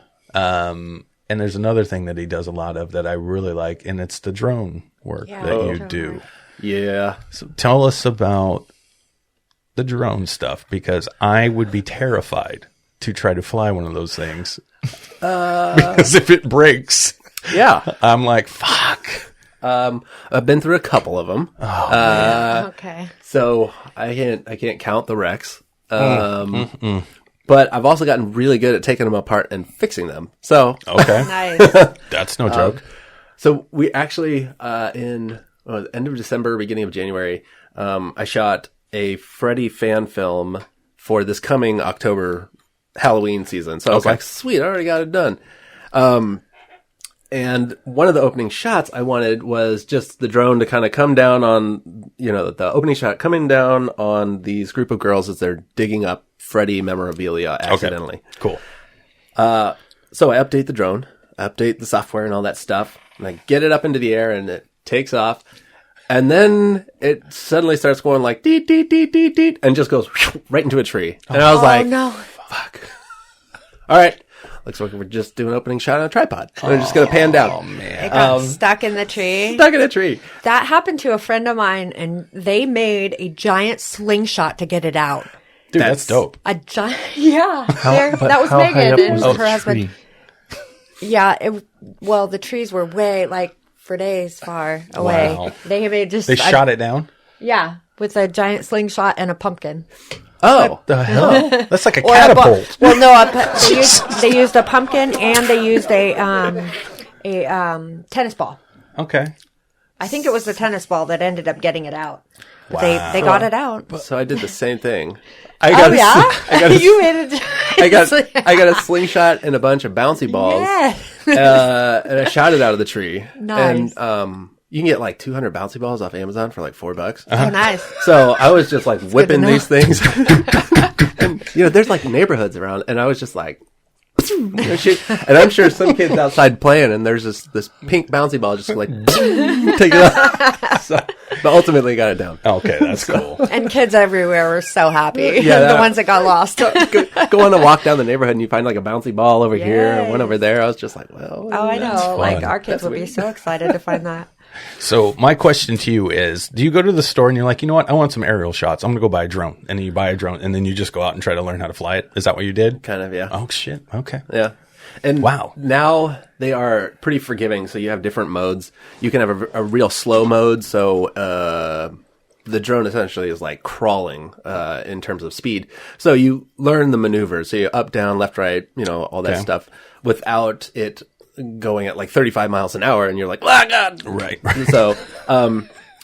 And there's another thing that he does a lot of that I really like, and it's the drone work that you do. Yeah. So tell us about the drone stuff, because I would be terrified to try to fly one of those things. Because if it breaks, Yeah. I'm like, fuck. I've been through a couple of them. Okay. So I can't count the wrecks. But I've also gotten really good at taking them apart and fixing them. So Okay. Nice. That's no joke. So we actually end of December, beginning of January, I shot a Freddy fan film for this coming October Halloween season. So I was like, sweet, I already got it done. And one of the opening shots I wanted was just the drone to kind of come down on, the opening shot coming down on these group of girls as they're digging up Freddy memorabilia accidentally. Okay. Cool. So I update the drone, update the software and all that stuff, and I get it up into the air and it takes off. And then it suddenly starts going like deet, deet, deet, deet, deet, and just goes right into a tree. And I was like, no. fuck. All right. Looks like we're just doing an opening shot on a tripod. We're just going to pan down. Oh, man. It got stuck in the tree. Stuck in a tree. That happened to a friend of mine, and they made a giant slingshot to get it out. Dude, that's dope. A giant, yeah. But That was how high Megan up and was her the husband. tree? Yeah, the trees were way, for days far away. Wow. They Shot it down? Yeah, with a giant slingshot and a pumpkin. Oh. The hell? That's like a Or catapult. they used a pumpkin, and they used a tennis ball. Okay. I think it was the tennis ball that ended up getting it out. But they got it out. So I did the same thing. You made it. I got a slingshot and a bunch of bouncy balls. Yeah. And I shot it out of the tree. Nice. And you can get like 200 bouncy balls off Amazon for like $4. Oh, nice. So I was just like whipping know. these things. And there's like neighborhoods around, and I was just like, and I'm sure some kids outside playing, and there's this pink bouncy ball just like take it off. So, but ultimately got it down. Okay, that's cool. And kids everywhere were so happy. Yeah, The ones that got lost. Go on a walk down the neighborhood, and you find like a bouncy ball over here and one over there. I was just like, well, Oh, I know. Like, fun. our kids would be so excited to find that. So my question to you is, do you go to the store and you're like, you know what? I want some aerial shots. I'm going to go buy a drone. And then you buy a drone, and then you just go out and try to learn how to fly it. Is that what you did? kind of, yeah. Oh, shit. Okay. Yeah. And Wow. now they are pretty forgiving. So you have different modes. You can have a real slow mode. So the drone essentially is like crawling in terms of speed. So you learn the maneuvers. So you up, down, left, right, all that Okay. stuff without it going at like 35 miles an hour. And you're like, oh, God. Right. So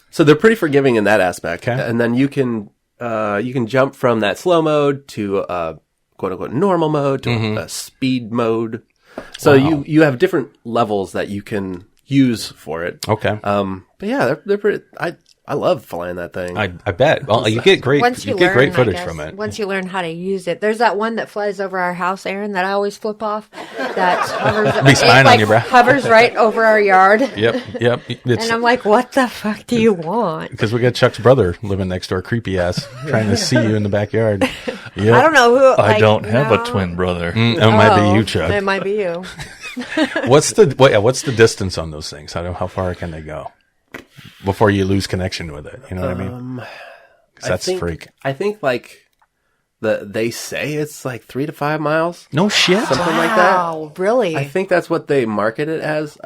so they're pretty forgiving in that aspect. Okay. And then you can jump from that slow mode to quote unquote normal mode to a speed mode. So Wow. you have different levels that you can use for it. Okay. But yeah, they're pretty. I I love flying that thing. I bet. Well, you get great footage from it. Once you learn how to use it. There's that one that flies over our house, Aaron, that I always flip off. That hovers, Be spying on you, bro. hovers right over our yard. Yep. And I'm like, what the fuck do you want? Because we got Chuck's brother living next door, creepy ass, trying to see you in the backyard. Yep. I don't know who. I don't have a twin brother. It might be you, Chuck. It might be you. What's the distance on those things? How far can they go before you lose connection with it? You know what I mean? 'Cause that's freak. I think like they say it's like 3 to 5 miles. No shit. Something like that. Wow, really? I think that's what they market it as.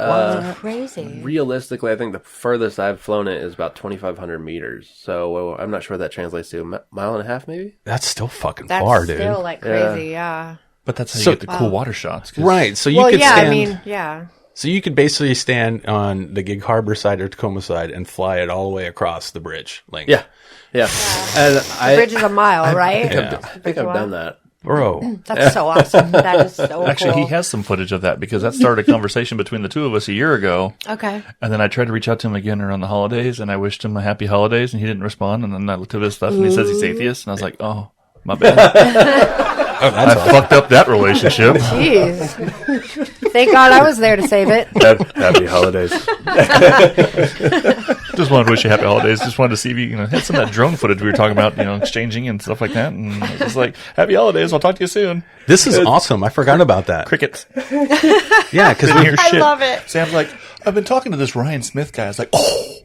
Crazy. Realistically, I think the furthest I've flown it is about 2,500 meters. So I'm not sure what that translates to. A mile and a half, maybe? That's still fucking That's far, dude. still like crazy, yeah. But that's how you get the cool water shots. Right. So you Well, could yeah, stand. I mean, yeah. So you could basically stand on the Gig Harbor side or Tacoma side and fly it all the way across the bridge. Like, Yeah. And The bridge is a mile, right? Yeah. I think I've done that. bro. That's so awesome. That is so Actually, cool. he has some footage of that because that started a conversation between the two of us a year ago. Okay. And then I tried to reach out to him again around the holidays, and I wished him a happy holidays, and he didn't respond. And then I looked at his stuff, and he says he's atheist, and I was like, oh, my bad. I fucked up that relationship. Jeez. Thank God I was there to save it. Happy holidays. Just wanted to wish you happy holidays. Just wanted to see if you had some of that drone footage we were talking about, exchanging and stuff like that. And I was just like, happy holidays. I'll talk to you soon. This is awesome. I forgot about that. Crickets. Yeah, because we hear I shit. love it. Sam's like, I've been talking to this Rion Smith guy. I was like, oh,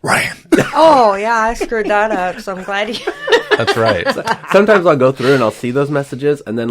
Ryan. Oh, yeah, I screwed that up, so I'm glad you... That's right. Sometimes I'll go through and I'll see those messages, and then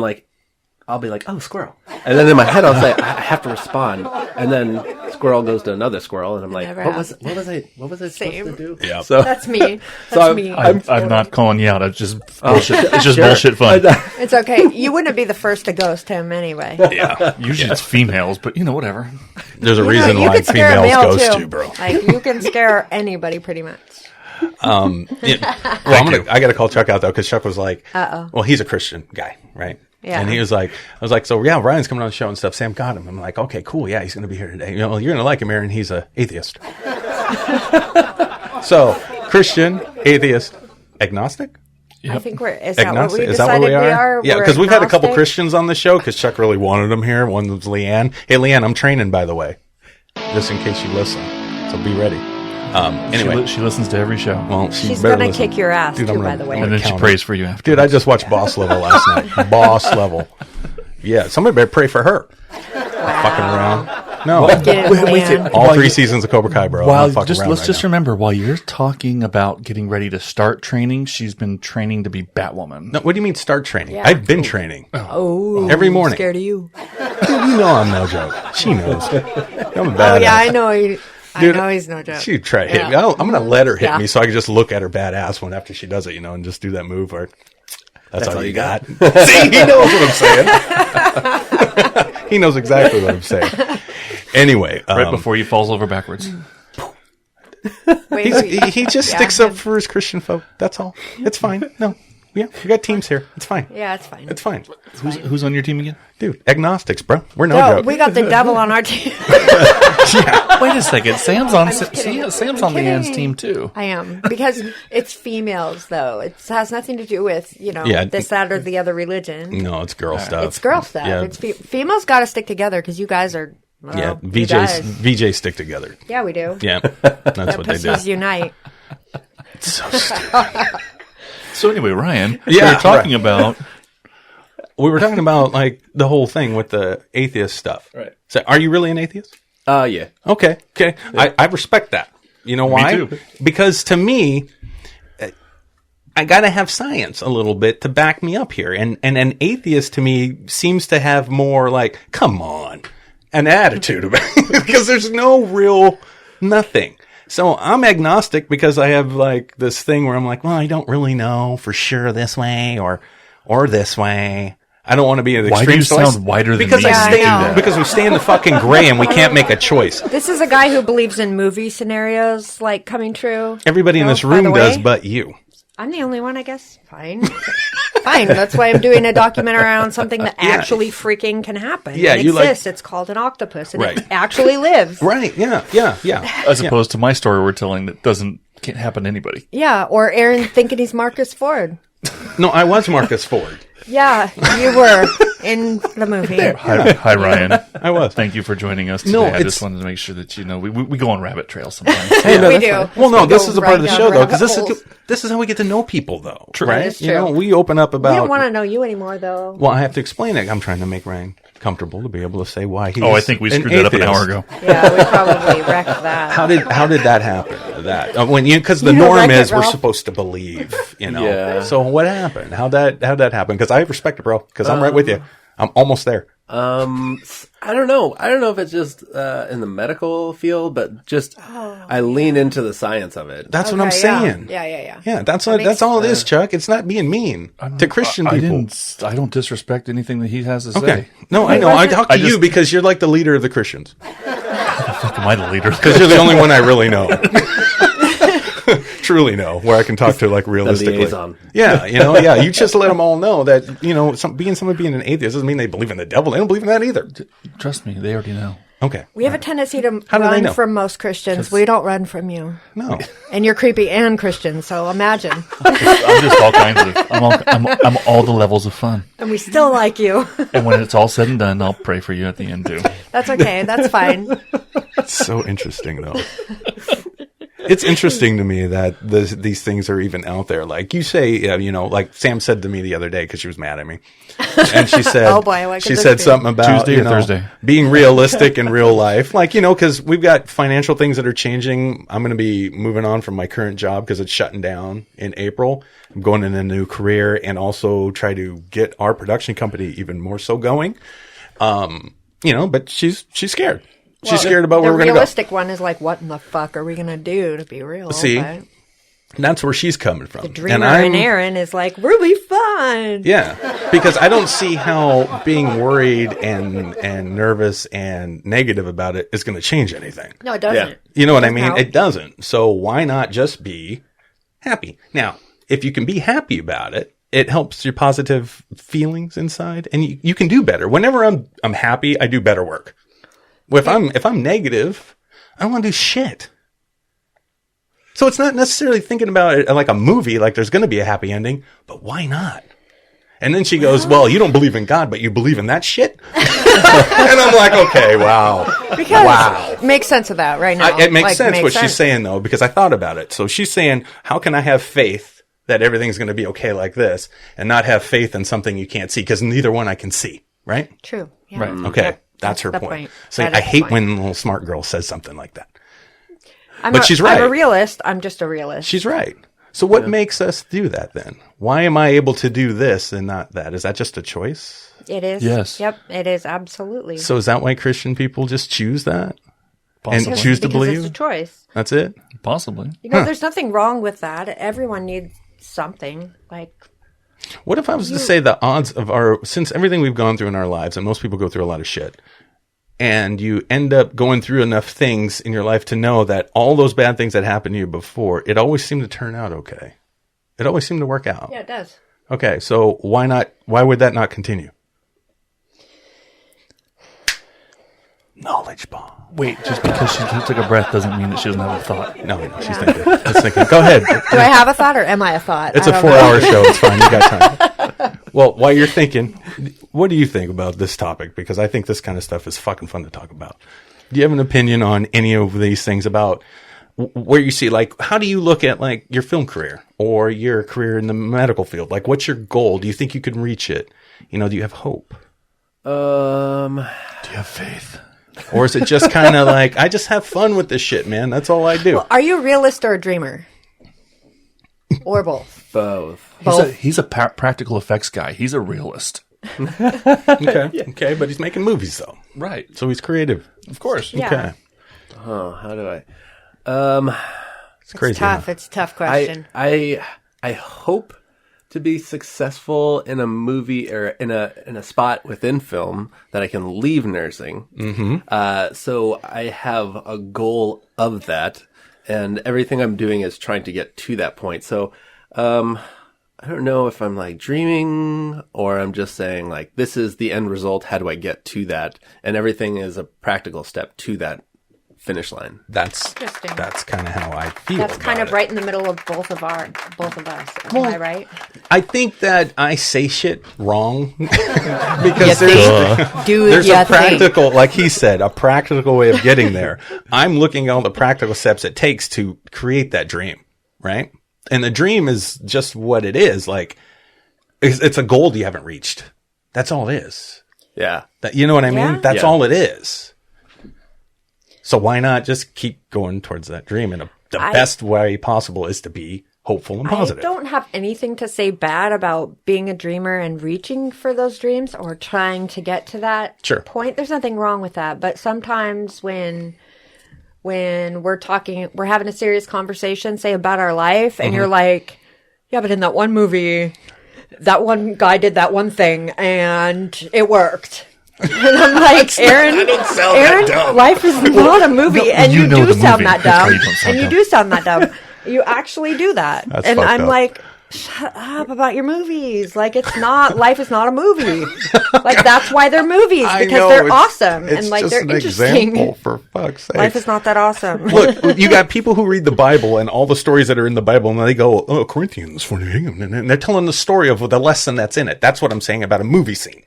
I'll be like, oh, squirrel. And then in my head I'll say, I have to respond. And then squirrel goes to another squirrel, and I'm like, Never what was I supposed to do? Yeah. So That's me. So That's me. I'm not calling you out. It's just bullshit. It's just bullshit fun. It's okay. You wouldn't be the first to ghost him anyway. Yeah. Usually it's females, but whatever. There's a You reason you why could scare a females male, ghost too. you, bro. Like, you can scare anybody pretty much. Well, I got to call Chuck out though, because Chuck was like, well, he's a Christian guy, right? Yeah. And he was like, I was like, so yeah, Ryan's coming on the show and stuff. Sam got him. I'm like, okay, cool. Yeah, he's going to be here today. You're going to like him, Aaron. He's a atheist. So Christian, atheist, agnostic? I think is that what Agnostic. we Is that decided what we are? Yeah, We're because we've had a couple agnostic? Christians on the show because Chuck really wanted them here. One was Leanne. Hey, Leanne, I'm training, by the way, just in case you listen. So be ready. Anyway, She listens to every show. well, She's better going to listen. kick your ass, Dude, too, I'm by gonna- the way. And then she count prays for you after. Dude, I just watched Boss Level last night. Boss Level. Yeah, somebody better pray for her. Fucking around. No. Get it, man. All 3 seasons of Cobra Kai, bro. I'm While not fucking around let's right just now. remember, while you're talking about getting ready to start training, she's been training to be Batwoman. No, what do you mean start training? Yeah. I've been training. Oh, Every morning. scared of you. Dude, you know I'm no joke. She knows. I'm a Oh, badass. yeah, I know. I Dude, know he's no joke. She'd try to hit Yeah. me. I'm going to let her hit Yeah. me so I can just look at her badass one after she does it, and just do that move where that's all you got. See, he knows what I'm saying. He knows exactly what I'm saying. Anyway. Right before he falls over backwards. Wait. He just Yeah. sticks up for his Christian folk. That's all. It's fine. No. Yeah, we got teams here. It's fine. Yeah, it's fine. It's fine. Who's on your team again? Dude, agnostics, bro. We're no No, joke. we got the devil on our team. Wait a second. Sam's on kidding. Sam's I'm on Leanne's kidding. team too. I am, because it's females, though. It has nothing to do with, Yeah. this, that, or the other religion. No, it's girl stuff. It's girl stuff. Yeah, It's females got to stick together, because you guys are, well, yeah. you guys. VJs stick together. Yeah, we do. Yeah, that's what they do. Pussies unite. It's so stupid. So anyway, Ryan, Yeah, we were talking about We were talking about like the whole thing with the atheist stuff. Right. So, are you really an atheist? Yeah. Okay. I respect that. You know why? too. Because to me, I got to have science a little bit to back me up here. And an atheist to me seems to have more like, come on, an attitude about it. Because there's no real nothing. So I'm agnostic because I have like this thing where I'm like, well, I don't really know for sure this way or this way. I don't want to be an Why extreme. do you so I sound whiter than because me? Yeah, I I stay know. because we stay in the fucking gray and we can't make a choice. This is a guy who believes in movie scenarios, like, coming true. Everybody in Oh, this by room the does, way. but you. I'm the only one, I guess. Fine. Fine. That's why I'm doing a documentary on something that Yeah. actually freaking can happen. Yeah, it you like- exists. It's called an octopus, and Right. it actually lives. Right? Yeah. as opposed to my story we're telling that doesn't can't happen to anybody. Yeah, or Aaron thinking he's Marcus Ford. No, I was Marcus Ford. Yeah, you were in the movie. Hi, Ryan. I was. Thank you for joining us today. No, I it's- just wanted to make sure that you know we go on rabbit trails sometimes. Hey, no, We that's do. fine. Well, no, We this go is a part of the right show down though, because rabbit holes. this is how we get to know people though, That right? is You know, true. we open up We about. don't want to know you anymore, though. Well, I have to explain it. I'm trying to make Ryan comfortable to be able to say why he. I think we screwed that up an hour ago. Yeah, we probably wrecked that. How did that happen? That when because the You don't norm wreck it, is we're Ralph. supposed to believe, you know. Yeah. So what happened? How'd that happen? Because I respect it, bro. Because I'm right with you. I'm almost there. I don't know. I don't know if it's just in the medical field, but just I lean into the science of it. That's what I'm Okay, saying. Yeah. Yeah, that's makes- all it is, Chuck. It's not being mean to Christian people. I don't disrespect anything that he has to say. Okay. No, I know. I talk to I you just- because you're like the leader of the Christians. Fuck, am I the leader? Because you're the only one I really know. Truly know, where I can talk to like realistically. liaison. Yeah, you know, yeah. You just let them all know that, you know, someone being an atheist doesn't mean they believe in the devil. They don't believe in that either. Trust me, they already know. Okay. We have a tendency to How do they run know? from most Christians. We don't run from you. No. And you're creepy and Christian, so imagine. I'm just all kinds of. I'm all the levels of fun. And we still like you. And when it's all said and done, I'll pray for you at the end too. That's okay. That's fine. It's so interesting, though. It's interesting to me that these things are even out there. Like you say, you know, like Sam said to me the other day because she was mad at me, and she said, Oh, boy, what could she this said be? something about Tuesday or Thursday? being realistic in real life. Like, you know, because we've got financial things that are changing. I'm going to be moving on from my current job because it's shutting down in April. I'm going in a new career and also try to get our production company even more so going. You know, but she's scared. She's scared about where The we're going to go. realistic one is like, what in the fuck are we going to do to be real? See? But That's where she's coming from. the dreamer in Aaron is like, we'll be fine. Yeah, because I don't see how being worried and nervous and negative about it is going to change anything. No, it doesn't. Yeah. You know what I mean? No. It doesn't. So why not just be happy? Now, if you can be happy about it, it helps your positive feelings inside, and you can do better. Whenever I'm happy, I do better work. If I'm negative, I don't want to do shit. So it's not necessarily thinking about it like a movie, like there's going to be a happy ending, but why not? And then she goes, well, you don't believe in God, but you believe in that shit? And I'm like, okay, wow. Because it makes sense of that right now. It makes Like, sense what she's sense. saying, though, because I thought about it. So she's saying, how can I have faith that everything's going to be okay like this and not have faith in something you can't see? Because neither one I can see, right? True. Yeah. Right. Okay, Yep. that's her the point. So That I is the hate point. when a little smart girl says something like that. But she's right. I'm a realist. I'm just a realist. She's right. So what makes us do that then? Why am I able to do this and not that? Is that just a choice? It is. Yes. Yep. It is absolutely. So is that why Christian people just choose that Possibly. and choose to because believe? it's a choice. That's it? Possibly. You know, there's nothing wrong with that. Everyone needs something. Like, What if I was to say the odds of since everything we've gone through in our lives, and most people go through a lot of shit, and you end up going through enough things in your life to know that all those bad things that happened to you before, it always seemed to turn out okay. It always seemed to work out. yeah, it does. Okay, so why not? Why would that not continue? Knowledge bomb. Wait, just because she took a breath doesn't mean that she doesn't have a thought. No, she's thinking. She's thinking. Go ahead. Do I have a thought or am I a thought? It's I a don't know. 4-hour show. It's fine. You got time. Well, while you're thinking, what do you think about this topic? Because I think this kind of stuff is fucking fun to talk about. Do you have an opinion on any of these things about where you see, like, how do you look at, like, your film career or your career in the medical field? Like, what's your goal? Do you think you can reach it? You know, do you have hope? Do you have faith? Or is it just kind of like, I just have fun with this shit, man. That's all I do. Are you a realist or a dreamer? Or both? Both. He's a practical effects guy. He's a realist. Okay, but he's making movies, though. Right. So he's creative. Of course. Yeah. Okay. Oh, how do I? It's crazy. It's tough. huh? It's a tough question. I hope to be successful in a movie or in a spot within film that I can leave nursing. Mm-hmm. So I have a goal of that, and everything I'm doing is trying to get to that point. So I don't know if I'm like dreaming or I'm just saying like, this is the end result. How do I get to that? And everything is a practical step to that finish line. That's Interesting. kind of how I feel. That's kind about of it. right in the middle of both of us. Am I right? I think that I say shit wrong because You there's think? Do there's ya a practical, like he said, a practical way of getting there. I'm looking at all the practical steps it takes to create that dream, right? And the dream is just what it is. Like it's a goal you haven't reached. That's all it is. Yeah. That, you know what I mean? Yeah. That's Yeah. all it is. So why not just keep going towards that dream? And the best way possible is to be hopeful and positive. I don't have anything to say bad about being a dreamer and reaching for those dreams or trying to get to that point. There's nothing wrong with that. But sometimes when we're having a serious conversation, say about our life, and you're like, yeah, but in that one movie, that one guy did that one thing and it worked. And I'm like, Aaron, life is not a movie, and you you know do the sound movie. that That's why dumb, you don't sound and you dumb. do sound that dumb. You actually do that, That's and fucked I'm up. like, shut up about your movies. Like, it's not. Life is not a movie. Like, that's why they're movies, I because know, they're it's- awesome it's and like just they're an interesting. example, for fuck's sake. Life is not that awesome. Look, you got people who read the Bible and all the stories that are in the Bible, and they go, "Oh, Corinthians 14," and they're telling the story of the lesson that's in it. That's what I'm saying about a movie scene.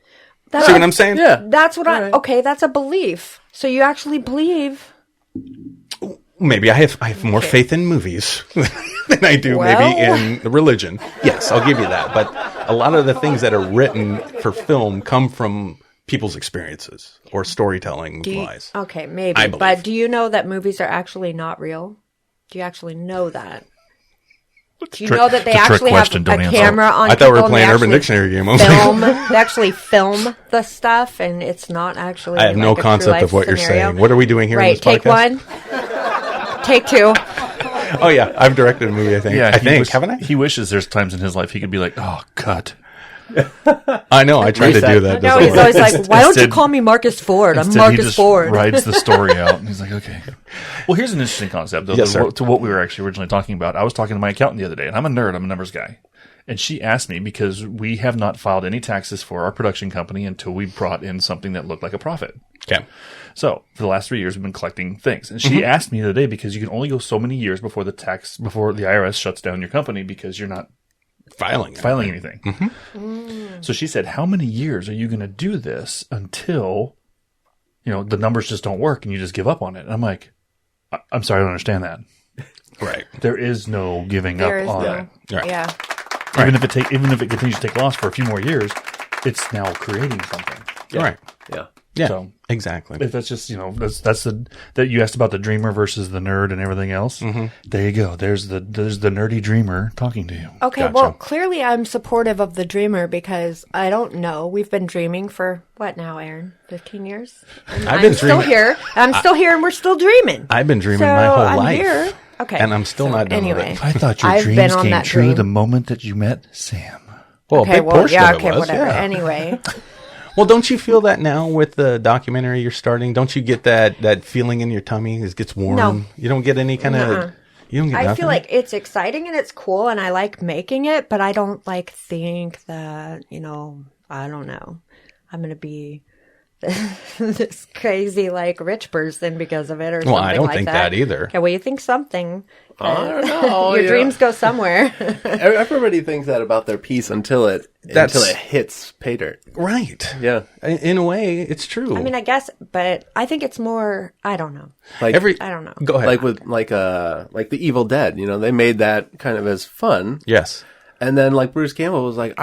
See what I'm saying? Yeah. That's what okay, that's a belief. So you actually believe. Maybe I have more faith in movies than I do Well. maybe in religion. Yes, I'll give you that. But a lot of the things that are written for film come from people's experiences or storytelling wise. Okay, maybe. I believe. But do you know that movies are actually not real? Do you actually know that? Do you know that they it's a trick actually have question, don't a answer. camera on I thought we were people and playing they Urban actually Dictionary game. I was like, Film. They actually film the stuff, and it's not actually. I have no like a concept true-life of what you're scenario. saying. What are we doing here in Right, this take podcast? one. Take two. Oh yeah, I've directed a movie. I think. Yeah, I think haven't I? He wishes there's times in his life he could be like, oh, cut. I know. I tried to do that. No, Doesn't he's work. always like, "Why don't you Instead- call me Marcus Ford? I'm Instead, he Marcus just Ford." rides the story out, and he's like, okay. Well, here's an interesting concept, though, Yes, sir. to what we were actually originally talking about. I was talking to my accountant the other day, and I'm a nerd. I'm a numbers guy. And she asked me, because we have not filed any taxes for our production company until we brought in something that looked like a profit. Okay. So for the last 3 years, we've been collecting things. And she asked me the other day, because you can only go so many years before the IRS shuts down your company because you're not Filing anything. So she said, how many years are you going to do this until, the numbers just don't work and you just give up on it? And I'm like, I'm sorry, I don't understand that. Right. There is no giving There up is on no. it. Right. Yeah. Even if it continues to take loss for a few more years, it's now creating something. Right. Yeah. Yeah. So- exactly. If that's just, that's that you asked about the dreamer versus the nerd and everything else. There you go. There's the nerdy dreamer talking to you. Okay, Gotcha. well, clearly I'm supportive of the dreamer because I don't know. We've been dreaming for what now, Aaron? 15 years? And I've been still dreaming- here. I'm still here and we're still dreaming. I've been dreaming So my whole I'm life. here. Okay. And I'm still not done with anyway. it. I thought your I've been dreams on came that true dream. the moment that you met Sam. Well, Okay, a big well, portion yeah, of it okay, was. whatever. Yeah. Anyway. Well, don't you feel that now with the documentary you're starting? Don't you get that feeling in your tummy? It gets warm. No. You don't get any kind of. You don't get I nothing? feel like it's exciting and it's cool and I like making it, but I don't think that, I don't know. I'm going to be this crazy rich person because of it or something Well, I don't like think that. that either. Okay, well, you think something. I don't know. Your dreams go somewhere. Everybody thinks that about their piece until it hits pay dirt. Right. Yeah. In a way, it's true. I mean, I guess, but I think it's more, I don't know. Like I don't know. Go ahead. like with like the Evil Dead, they made that kind of as fun. Yes. And then Bruce Campbell was like,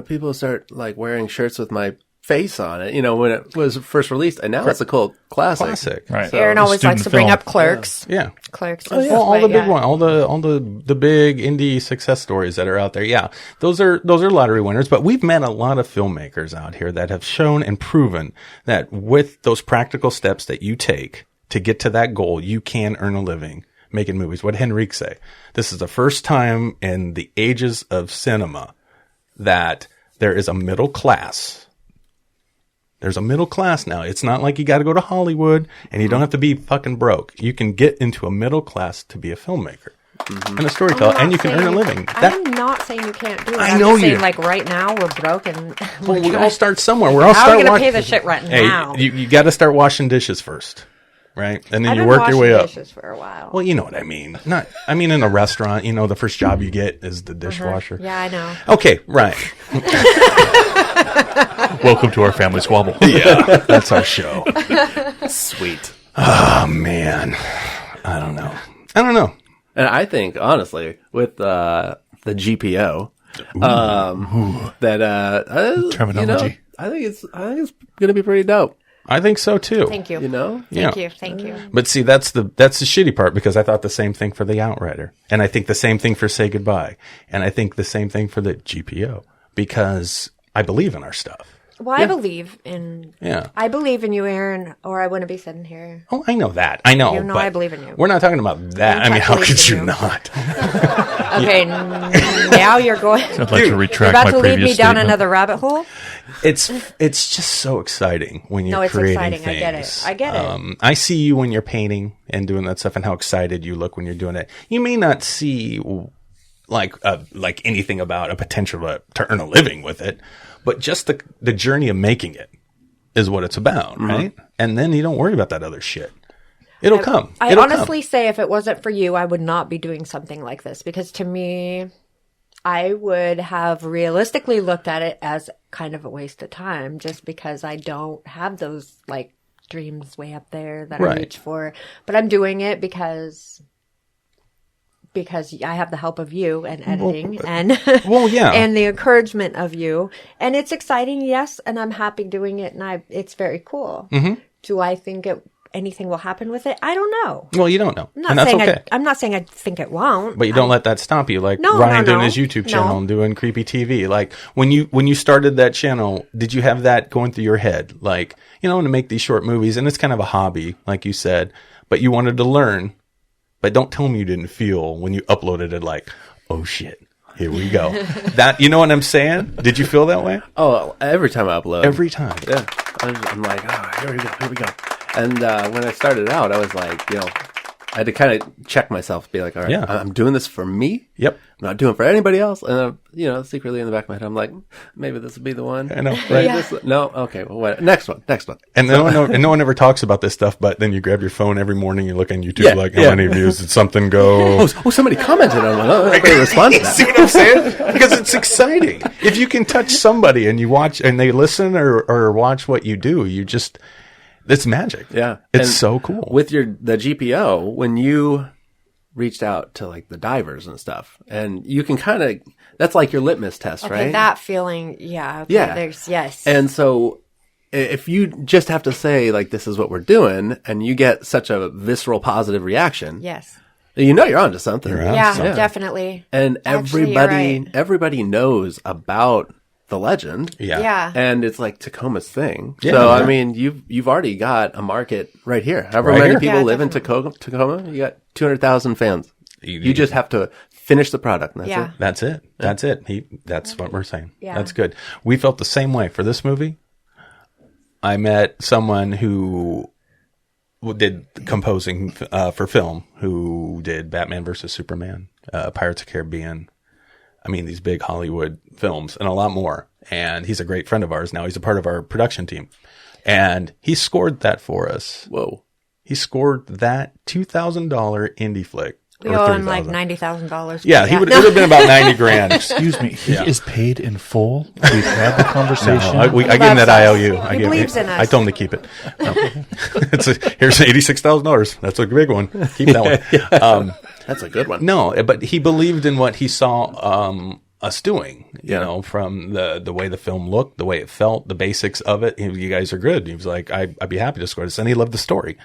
people start wearing shirts with my face on it, when it was first released, and now it's a cult classic. Classic. Right. Aaron always Student likes to bring film. up Clerks. Yeah. Clerks. Well, all the big one, all the big indie success stories that are out there. Yeah, those are lottery winners. But we've met a lot of filmmakers out here that have shown and proven that with those practical steps that you take to get to that goal, you can earn a living making movies. What did Henrique say? This is the first time in the ages of cinema that there is a middle class. There's a middle class now. It's not like you got to go to Hollywood and you don't have to be fucking broke. You can get into a middle class to be a filmmaker and a storyteller, and you can earn a living. I'm not saying you can't do it. I I'm know just you. saying, right now we're broke and we all start somewhere. We're all How are start we gonna washing. pay the shit rent Hey, now? you got to start washing dishes first. right? And then I've you been work your way up. dishes for a while. Well, you know what I mean. I mean, in a restaurant, the first job you get is the dishwasher. Yeah, I know. Okay, right. Welcome to our family squabble. Yeah, that's our show. Sweet. Oh man, I don't know. And I think, honestly, with the GPO, Terminology. I think it's going to be pretty dope. I think so too. Thank you. Thank you. But see, that's the shitty part, because I thought the same thing for the Outrider, and I think the same thing for Say Goodbye, and I think the same thing for the GPO, because I believe in our stuff. Well, I believe in. Yeah. I believe in you, Aaron, or I wouldn't be sitting here. Oh, I know that. I know. You know but I believe in you. We're not talking about that. I mean, how could you not? Okay, now you're going. I'd like to You're retract about my to lead previous me down statement. another rabbit hole. It's just so exciting when you're No, it's creating exciting. things. I get it. I see you when you're painting and doing that stuff, and how excited you look when you're doing it. You may not see like anything about a potential to earn a living with it, but just the journey of making it is what it's about, right? And then you don't worry about that other shit. It'll come. I It'll honestly say if it wasn't for you, I would not be doing something like this, because to me, I would have realistically looked at it as kind of a waste of time, just because I don't have those like dreams way up there that I reach for. But I'm doing it because I have the help of you and editing and and the encouragement of you, and it's exciting, yes, and I'm happy doing it, and it's very cool. Do I think anything will happen with it? I don't know. Well, you don't know, I'm not and that's saying okay. I'm not saying I think it won't, But you don't let that stop you, like No, Ryan no, doing no. his YouTube channel No. and doing creepy TV. Like when you started that channel, did you have that going through your head? Like, to make these short movies, and it's kind of a hobby, like you said, but you wanted to learn. But don't tell me you didn't feel when you uploaded it like, oh shit, here we go. That, you know what I'm saying? Did you feel that way? Oh, every time I upload. Every time. Yeah. I'm like, here we go. And when I started out, I was like, I had to kind of check myself, be like, all right, Yeah. I'm doing this for me. Yep. I'm not doing it for anybody else. And, secretly in the back of my head, I'm like, maybe this will be the one. I know, Maybe right? no? Okay, well, what? Next one. And no one ever talks about this stuff, but then you grab your phone every morning, you look on YouTube, how many views did something go? Somebody commented on one. Oh, everybody responded to that. See what I'm saying? Because it's exciting. If you can touch somebody and you watch and they listen or watch what you do, it's magic. Yeah. It's And so cool. With the GPO, when you reached out to like the divers and stuff, and you can kind of, that's like your litmus test, okay, right? that feeling, yeah, okay, Yeah. there's yes, And so if you just have to say like, this is what we're doing, and you get such a visceral positive reaction, yes, you're onto something. You're on yeah, something. definitely, And Actually, you're everybody knows about the legend. yeah. And it's like Tacoma's thing. Yeah, So, yeah. I mean, you've already got a market right here. However Right many here. people Yeah, live in definitely. Tacoma, you got 200,000 fans. You just have to finish the product. And that's Yeah. it. That's it. That's it. That's what we're saying. Yeah. That's good. We felt the same way for this movie. I met someone who did composing for film, who did Batman versus Superman, Pirates of the Caribbean. I mean, these big Hollywood films and a lot more. And he's a great friend of ours. Now he's a part of our production team. And he scored that for us. Whoa. He scored that $2,000 indie flick. We or owe him like $30,000. $90,000. Yeah, it would have been about 90 grand. Excuse me. He is paid in full. We've had the conversation. No, I gave him that IOU. He believes in us. I told him to keep it. No. Here's $86,000. That's a big one. Keep that one. That's a good one. No, but he believed in what he saw us doing. From the way the film looked, the way it felt, the basics of it. You guys are good. He was like, I'd be happy to score this, and he loved the story,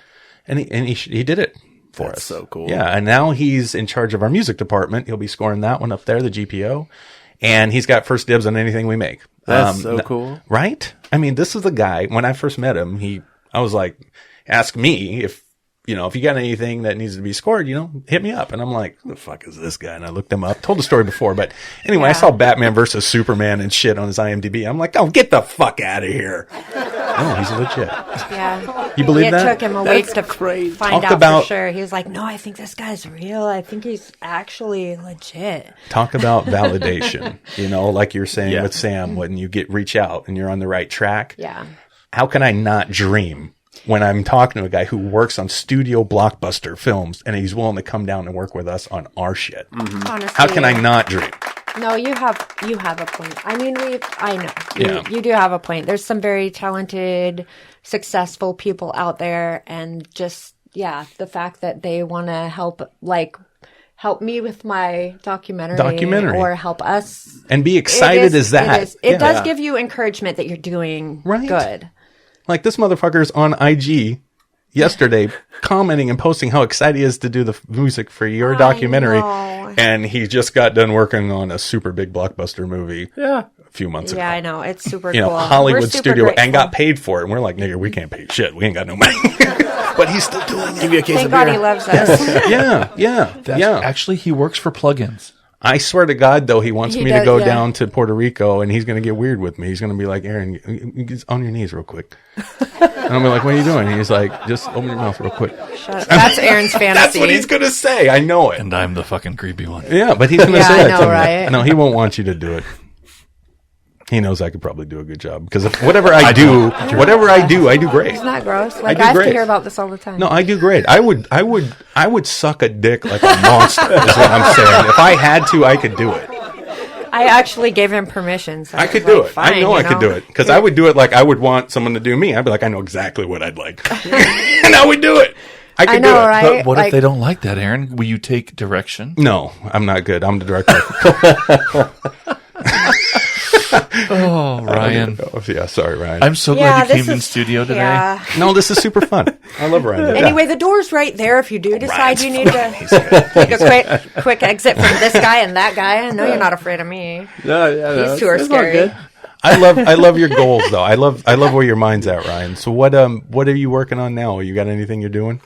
and he did it for That's us. so cool. Yeah, and now he's in charge of our music department. He'll be scoring that one up there, the GPO, and he's got first dibs on anything we make. That's so cool. Right? I mean, this is the guy, when I first met him, I was like, ask me if you got anything that needs to be scored, hit me up. And I'm like, who the fuck is this guy? And I looked him up, told the story before, but anyway, I saw Batman versus Superman and shit on his IMDb. I'm like, oh, get the fuck out of here. No, he's legit. Yeah. You believe it that? took him a week to great. find Talk out about- for sure. He was like, no, I think this guy's real. I think he's actually legit. Talk about validation, like you're saying Yeah. with Sam, when you reach out and you're on the right track. Yeah. How can I not dream when I'm talking to a guy who works on studio blockbuster films and he's willing to come down and work with us on our shit. Honestly, How can I not dream? No, you have a point. I mean, I know. Yeah. You do have a point. There's some very talented, successful people out there, and just, the fact that they want to help me with my documentary or help us. And be excited as that. It does give you encouragement that you're doing good. Like this motherfucker's on IG yesterday commenting and posting how excited he is to do the music for your documentary. And he just got done working on a super big blockbuster movie a few months ago. Yeah, I know. It's super cool. Hollywood studio grateful. And got paid for it. And we're like, nigga, we can't pay shit. We ain't got no money. But he's still doing it. Give you a case Thank of God beer. he loves us. Yeah. Actually, he works for plugins. I swear to God, though, he wants me to go down to Puerto Rico, and he's going to get weird with me. He's going to be like, Aaron, get on your knees real quick. And I'm like, what are you doing? And he's like, just open your mouth real quick. Shut up. That's Aaron's fantasy. That's what he's going to say. I know it. And I'm the fucking creepy one. Yeah, but he's going to say that to me. Right? No, he won't want you to do it. He knows I could probably do a good job because whatever I do great. It's not gross. Like I I have great. to hear about this all the time. No, I do great. I would suck a dick like a monster. Is what I'm saying. If I had to, I could do it. I actually gave him permission. So I could do it. Fine, I know I could do it because I would do it like I would want someone to do me. I'd be like, I know exactly what I'd like, and I would do it. I could do it. Right? But what if they don't like that, Aaron? Will you take direction? No, I'm not good. I'm the director. Oh, Ryan. Yeah, sorry, Ryan. I'm so glad you came in studio today. Yeah. No, this is super fun. I love Ryan. Anyway, the door's right there if you do decide you need to take a quick exit from this guy and that guy. I know you're not afraid of me. No, These two are scary. I love your goals though. I love where your mind's at, Ryan. So what are you working on now? You got anything you're doing?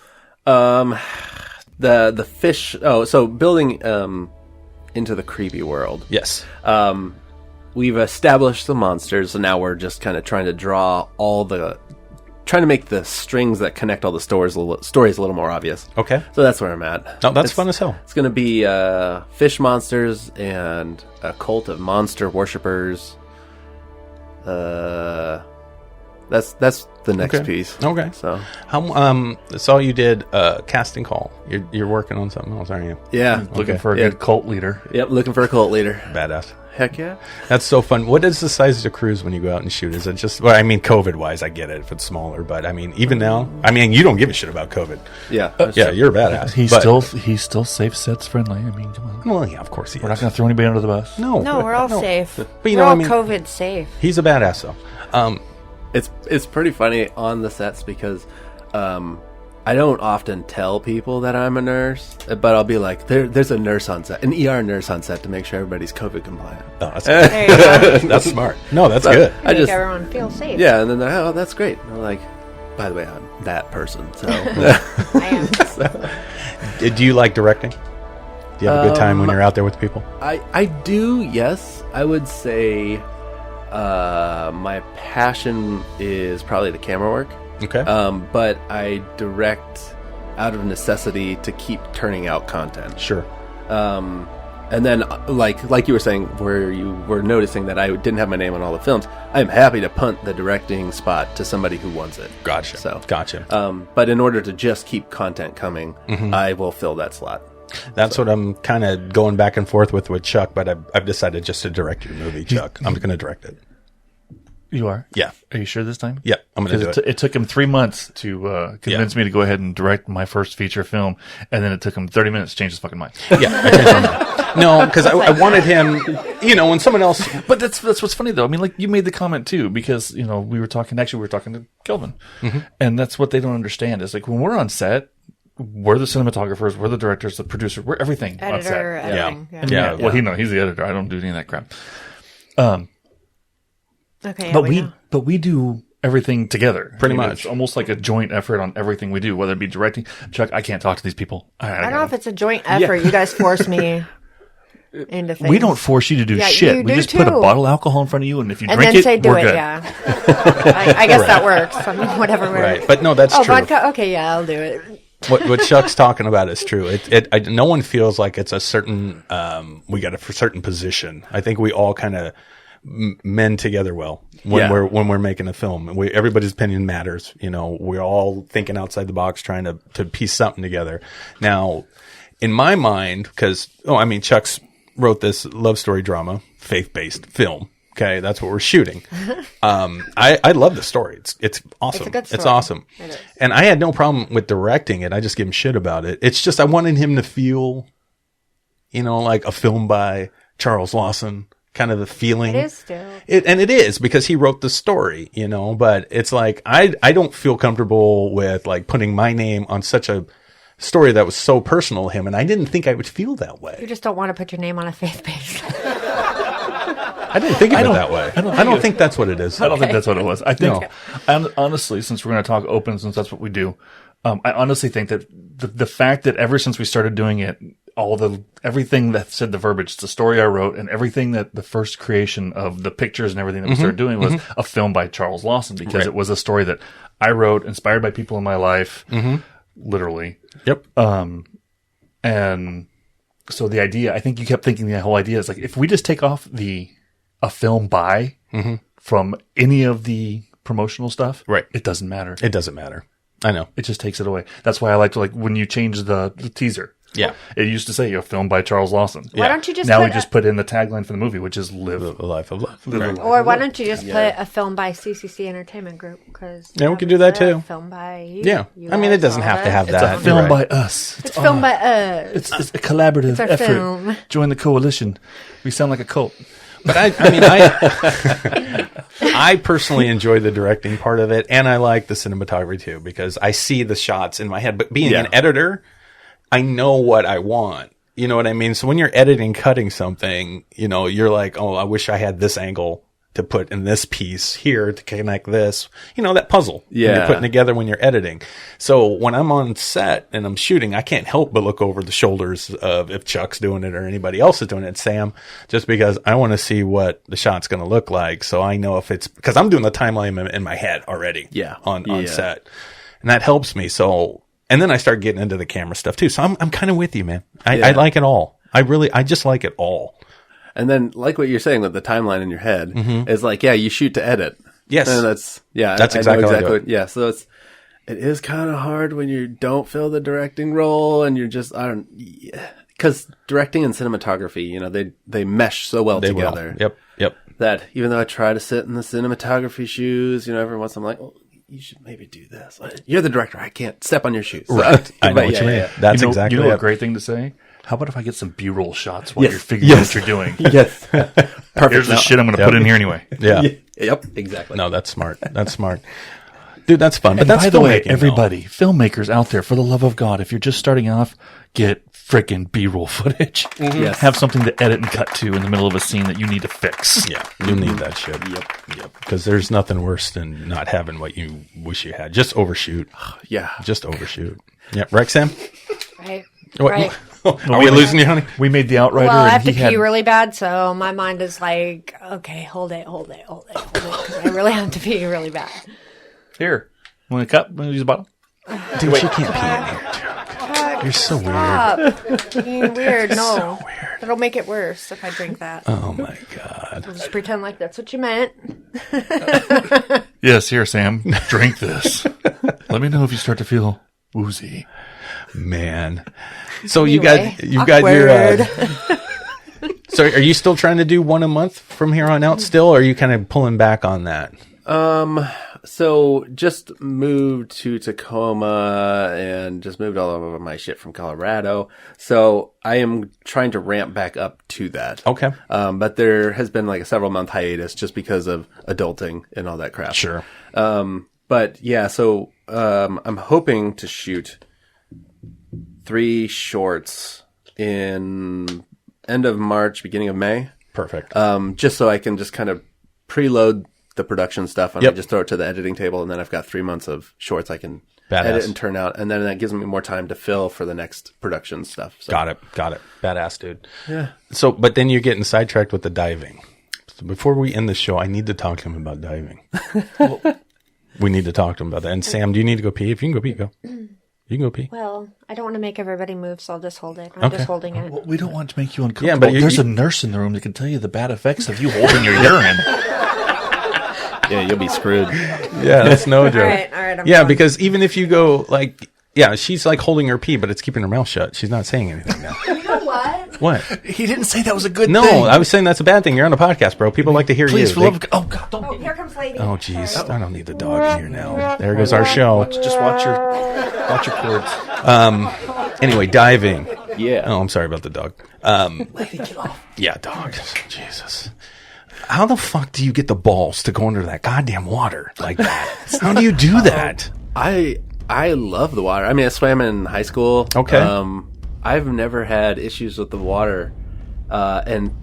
The fish. Oh, so building into the creepy world. Yes. We've established the monsters, so now we're just kind of trying to make the strings that connect all the stories a little more obvious. Okay. So that's where I'm at. No, that's fun as hell. It's going to be fish monsters and a cult of monster worshippers. That's the next piece. Okay. So I saw you did a casting call. You're working on something else, aren't you? yeah, Looking for a good cult leader. Yep, looking for a cult leader. Badass. Heck yeah. That's so fun. What is the size of the crews when you go out and shoot? Is it just, well, I mean, COVID wise, I get it if it's smaller, but I mean, even now, I mean, you don't give a shit about COVID. Yeah. Yeah, you're a badass. He's still safe sets friendly. I mean, come on. Well, yeah, of course he is. We're not going to throw anybody under the bus. No, we're all safe. But you we're know, all I mean, COVID safe. He's a badass though. It's pretty funny on the sets because I don't often tell people that I'm a nurse, but I'll be like, there's a nurse on set, an ER nurse on set to make sure everybody's COVID compliant. Oh, that's good. There you go. That's smart. No, that's good. Make everyone feel safe. Yeah, and then they're, oh, that's great. And I'm like, by the way, I'm that person. So, I am. Do you like directing? Do you have a good time when you're out there with people? I do, yes. I would say my passion is probably the camera work. Okay. But I direct out of necessity to keep turning out content. Sure. And then, like you were saying, where you were noticing that I didn't have my name on all the films, I'm happy to punt the directing spot to somebody who wants it. Gotcha. So, gotcha. But in order to just keep content coming, I will fill that slot. That's what I'm kind of going back and forth with Chuck, but I've decided just to direct your movie, Chuck. I'm going to direct it. You are? Yeah. Are you sure this time? Yeah, I'm going to do it. It took him 3 months to convince me to go ahead and direct my first feature film, and then it took him 30 minutes to change his fucking mind. Yeah, I changed my mind. No, because I wanted him, when someone else... But that's what's funny, though. I mean, like, you made the comment, too, because, we were talking to Kelvin, and that's what they don't understand, is like, when we're on set, we're the cinematographers, we're the directors, the producer, we're everything on set. Editing. Yeah. Well, he's the editor. I don't do any of that crap. Okay. But we do everything together. Pretty much. It's almost like a joint effort on everything we do, whether it be directing. Chuck, I can't talk to these people. I don't know if it's a joint effort. You guys force me into things. We don't force you to do shit. We just put a bottle of alcohol in front of you, and if you drink then say, we're good. Yeah. I guess that works. I mean, whatever. Right. But no, that's true. Vodka? Okay, yeah, I'll do it. What Chuck's talking about is true. No one feels like it's a certain, we got a certain position. I think we all kind of mend together well when we're making a film. Everybody's opinion matters. You know, we're all thinking outside the box, trying to piece something together. Now, in my mind, because Chuck's wrote this love story drama, faith-based film. Okay, that's what we're shooting. I love the story. It's awesome. It's a good story. It's awesome. It is. And I had no problem with directing it. I just give him shit about it. It's just I wanted him to feel, like a film by Charles Lawson, kind of the feeling. It is still. And it is because he wrote the story, but it's like I don't feel comfortable with like putting my name on such a story that was so personal to him, and I didn't think I would feel that way. You just don't want to put your name on a faith-based. I didn't think of it that way. I don't think that's what it is. I don't think that's what it was. I think, honestly, since we're going to talk open, since that's what we do, I honestly think that the fact that ever since we started doing it, everything that said the verbiage, the story I wrote, and everything that the first creation of the pictures and everything that we started doing was a film by Charles Lawson, because it was a story that I wrote, inspired by people in my life, literally. Yep. And so the idea, I think you kept thinking the whole idea is like, if we just take off a film by from any of the promotional stuff, right? It doesn't matter. It doesn't matter. I know. It just takes it away. That's why I like to when you change the teaser. Yeah. It used to say a film by Charles Lawson. Why don't you just now we just put in the tagline for the movie, which is live a life of love. Or why don't you just put a film by CCC Entertainment Group? Because we can do that too. Film by you. Yeah. I mean, it doesn't have to have that. It's a film by us. It's filmed by us. It's a collaborative effort. Film. Join the coalition. We sound like a cult. But I personally enjoy the directing part of it, and I like the cinematography too, because I see the shots in my head. But being an editor, I know what I want. You know what I mean? So when you're editing, cutting something, you're like, oh, I wish I had this angle to put in this piece here to connect this, that puzzle you're putting together when you're editing. So when I'm on set and I'm shooting, I can't help but look over the shoulders of if Chuck's doing it or anybody else is doing it, Sam, just because I want to see what the shot's going to look like. So I know if it's, because I'm doing the timeline in my head already on set, and that helps me. So, and then I start getting into the camera stuff too. So I'm kind of with you, man. I like it all. I just like it all. And then, like what you're saying, that the timeline in your head is like, you shoot to edit. Yes. And that's exactly what, so it is kind of hard when you don't fill the directing role and you're just, because directing and cinematography, they mesh so well together. Will. Yep. That even though I try to sit in the cinematography shoes, every once I'm like, well, you should maybe do this. You're the director. I can't step on your shoes. Right. I know what you mean. Yeah. That's exactly a great thing to say? How about if I get some B-roll shots while you're figuring out what you're doing? Yes. Perfect. Here's the shit I'm going to put in here anyway. Yeah. Yep. Exactly. No, that's smart. Dude, that's fun. But and that's by the way, everybody, filmmakers out there, for the love of God, if you're just starting off, get freaking B-roll footage. Yes. Have something to edit and cut to in the middle of a scene that you need to fix. Yeah, you need that shit. Yep. Because there's nothing worse than not having what you wish you had. Just overshoot. Yeah. Just overshoot. Yeah. Right, Sam? Right. What? Right. Are we losing you, honey? We made the Outrider. Well, I have and to pee really bad, so my mind is like, okay, hold it. Because I really have to pee really bad. Here. Want a cup? Want to use a bottle? Dude, she can't pee in here, Chuck. You're so weird. Being weird, no. So weird. It'll make it worse if I drink that. Oh, my God. I'll just pretend like that's what you meant. Yes, here, Sam. Drink this. Let me know if you start to feel woozy. Man. So Anyway, you've got your so are you still trying to do one a month from here on out still, or are you kind of pulling back on that? So just moved to Tacoma and just moved all over my shit from Colorado. So I am trying to ramp back up to that. Okay. But there has been like a several month hiatus just because of adulting and all that crap. Sure. But yeah, so I'm hoping to shoot 3 shorts in end of March, beginning of May. Perfect. Just so I can just kind of preload the production stuff and I just throw it to the editing table, and then I've got 3 months of shorts I can edit and turn out, and then that gives me more time to fill for the next production stuff. So. Got it. Badass, dude. Yeah. So, but then you're getting sidetracked with the diving. So before we end the show, I need to talk to him about diving. We need to talk to him about that. And Sam, do you need to go pee? If you can go pee, go. You can go pee. Well, I don't want to make everybody move, so I'll just hold it. I'm just holding it. Well, we don't want to make you uncomfortable. Yeah, but there's a nurse in the room that can tell you the bad effects of you holding your urine. Yeah, you'll be screwed. Yeah, that's no joke. All right. I'm yeah, going. because even if you go like, yeah, she's like holding her pee, but it's keeping her mouth shut. She's not saying anything now. You know what? What? He didn't say that was a good thing. No, I was saying that's a bad thing. You're on a podcast, bro. People like to hear Please, you. for love of God. Oh, God, don't. Oh, here comes lady. Oh, jeez. I don't need the dog here now. There goes our show. Just watch your cords. Anyway, diving. Yeah. Oh, I'm sorry about the dog. Yeah, dog. Jesus. How the fuck do you get the balls to go under that goddamn water like that? How do you do that? I love the water. I mean, I swam in high school. Okay. I've never had issues with the water. And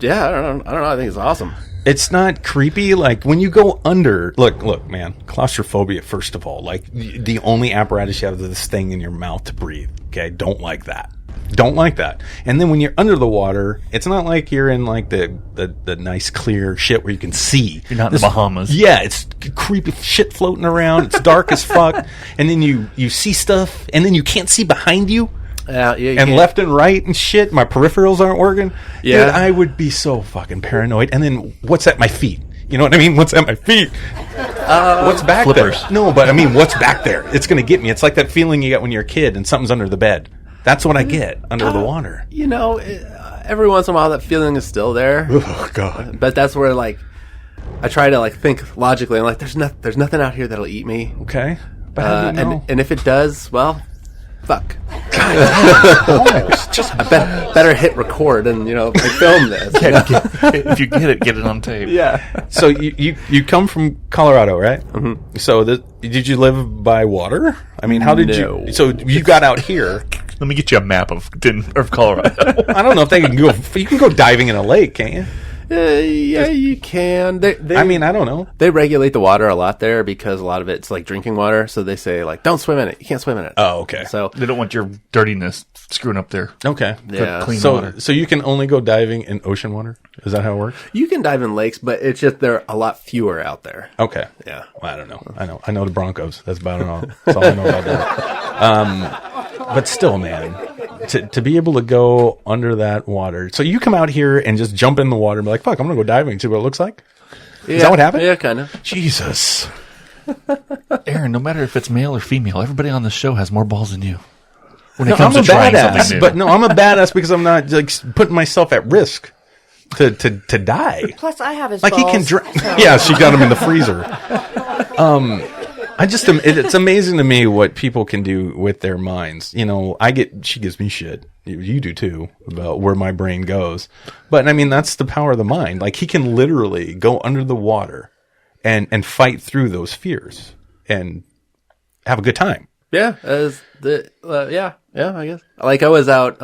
yeah, I don't know. I think it's awesome. It's not creepy. Like when you go under, look, man, claustrophobia, first of all, like the only apparatus you have is this thing in your mouth to breathe. Okay. Don't like that. And then when you're under the water, it's not like you're in like the nice clear shit where you can see. You're not in the Bahamas. Yeah, it's creepy shit floating around. It's dark as fuck. And then you see stuff, and then you can't see behind you. Yeah, and left and right and shit. My peripherals aren't working. Yeah. Dude, I would be so fucking paranoid. And then what's at my feet? You know what I mean? What's at my feet? What's back flippers. there? No, but I mean, what's back there? It's going to get me. It's like that feeling you get when you're a kid and something's under the bed. That's what I get under the water. You know, every once in a while that feeling is still there. Oh, God. But that's where, like, I try to, like, think logically. I'm like, there's nothing out here that'll eat me. Okay. But how do you know? And if it does, well, fuck. Just I better hit record and, film this. If you get it on tape. Yeah. So you come from Colorado, right? Mm-hmm. So did you live by water? I mean, how did you? So you got out here. Let me get you a map of Colorado. I don't know if they can go. You can go diving in a lake, can't you? Yeah, you can. I mean, I don't know. They regulate the water a lot there because a lot of it's like drinking water. So they say, like, don't swim in it. You can't swim in it. Oh, okay. So they don't want your dirtiness screwing up there. Okay. Yeah. Clean water. So you can only go diving in ocean water? Is that how it works? You can dive in lakes, but it's just there are a lot fewer out there. Okay. Yeah. Well, I don't know. I know the Broncos. That's about all. That's all I know about that. But still, man, to be able to go under that water. So you come out here and just jump in the water and be like, fuck, I'm going to go diving and see what it looks like? Yeah. Is that what happened? Yeah, kind of. Jesus. Aaron, no matter if it's male or female, everybody on the show has more balls than you. When it No, comes I'm to a trying badass, something new. but no, I'm a badass because I'm not like putting myself at risk to die. Plus, I have his Like balls. he can drink. Yeah, she got him in the freezer. It's amazing to me what people can do with their minds. She gives me shit. You do too, about where my brain goes. But I mean, that's the power of the mind. Like he can literally go under the water and fight through those fears and have a good time. Yeah. I guess. Like I was out,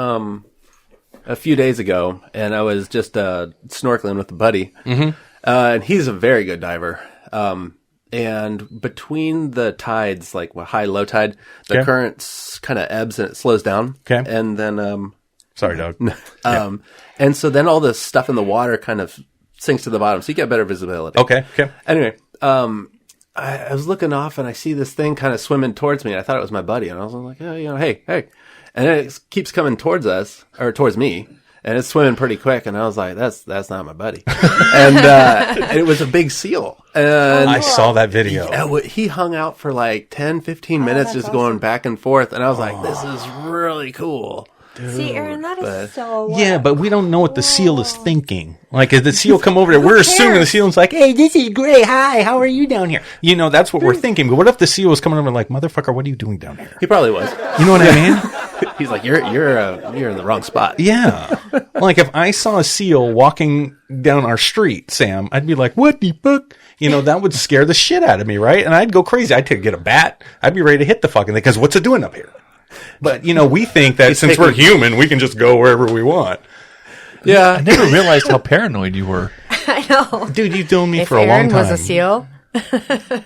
a few days ago and I was just, snorkeling with a buddy. Mm-hmm. And he's a very good diver. And between the tides, like high, low tide, the current kind of ebbs and it slows down. Okay. And then, Sorry, dog. and so then all the stuff in the water kind of sinks to the bottom. So you get better visibility. Okay. Anyway, I was looking off and I see this thing kind of swimming towards me. And I thought it was my buddy. And I was like, oh, hey. And then it keeps coming towards me. And it's swimming pretty quick, and I was like, "That's not my buddy." and it was a big seal. And I saw that video. He hung out for like 10, 15 minutes just going back and forth, and I was like, "This is really cool." See, Aaron, that is so... Yeah, but we don't know what the seal is thinking. Like, if the seal come over there, we're assuming the seal's like, hey, this is great. Hi, how are you down here? That's what we're thinking. But what if the seal was coming over like, motherfucker, what are you doing down here? He probably was. You know what I mean? He's like, you're in the wrong spot. Yeah. Like, if I saw a seal walking down our street, Sam, I'd be like, what the fuck? That would scare the shit out of me, right? And I'd go crazy. I'd get a bat. I'd be ready to hit the fucking thing, because what's it doing up here? But, we think that since we're human, we can just go wherever we want. Yeah. I never realized how paranoid you were. I know. Dude, you've known me If for a long Aaron time. was a seal...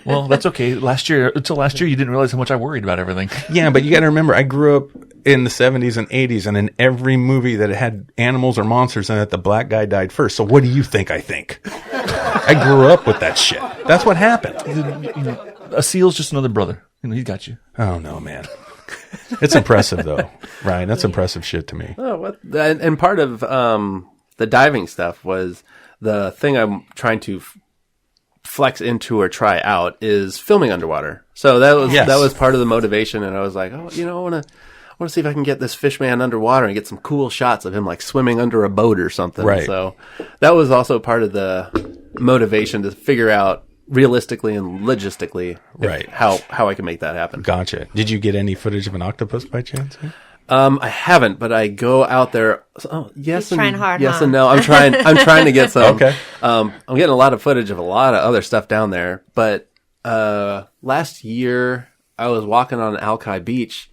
Well, that's okay. Until last year, you didn't realize how much I worried about everything. Yeah, but you got to remember, I grew up in the 70s and 80s, and in every movie that had animals or monsters in it, the black guy died first. So what do you think I think? I grew up with that shit. That's what happened. A seal's just another brother. He got you. Oh, no, man. It's impressive though, Ryan. That's impressive shit to me. Oh, what? And part of the diving stuff was the thing I'm trying to flex into or try out is filming underwater. So that was part of the motivation, and I was like, oh, I want to see if I can get this fish man underwater and get some cool shots of him like swimming under a boat or something. Right. So that was also part of the motivation to figure out realistically and logistically how I can make that happen. Gotcha. Did you get any footage of an octopus by chance? I haven't, but I go out there. Yes, He's trying hard, yes huh? and no. I'm trying to get some. Okay. I'm getting a lot of footage of a lot of other stuff down there. But last year I was walking on Alki Beach,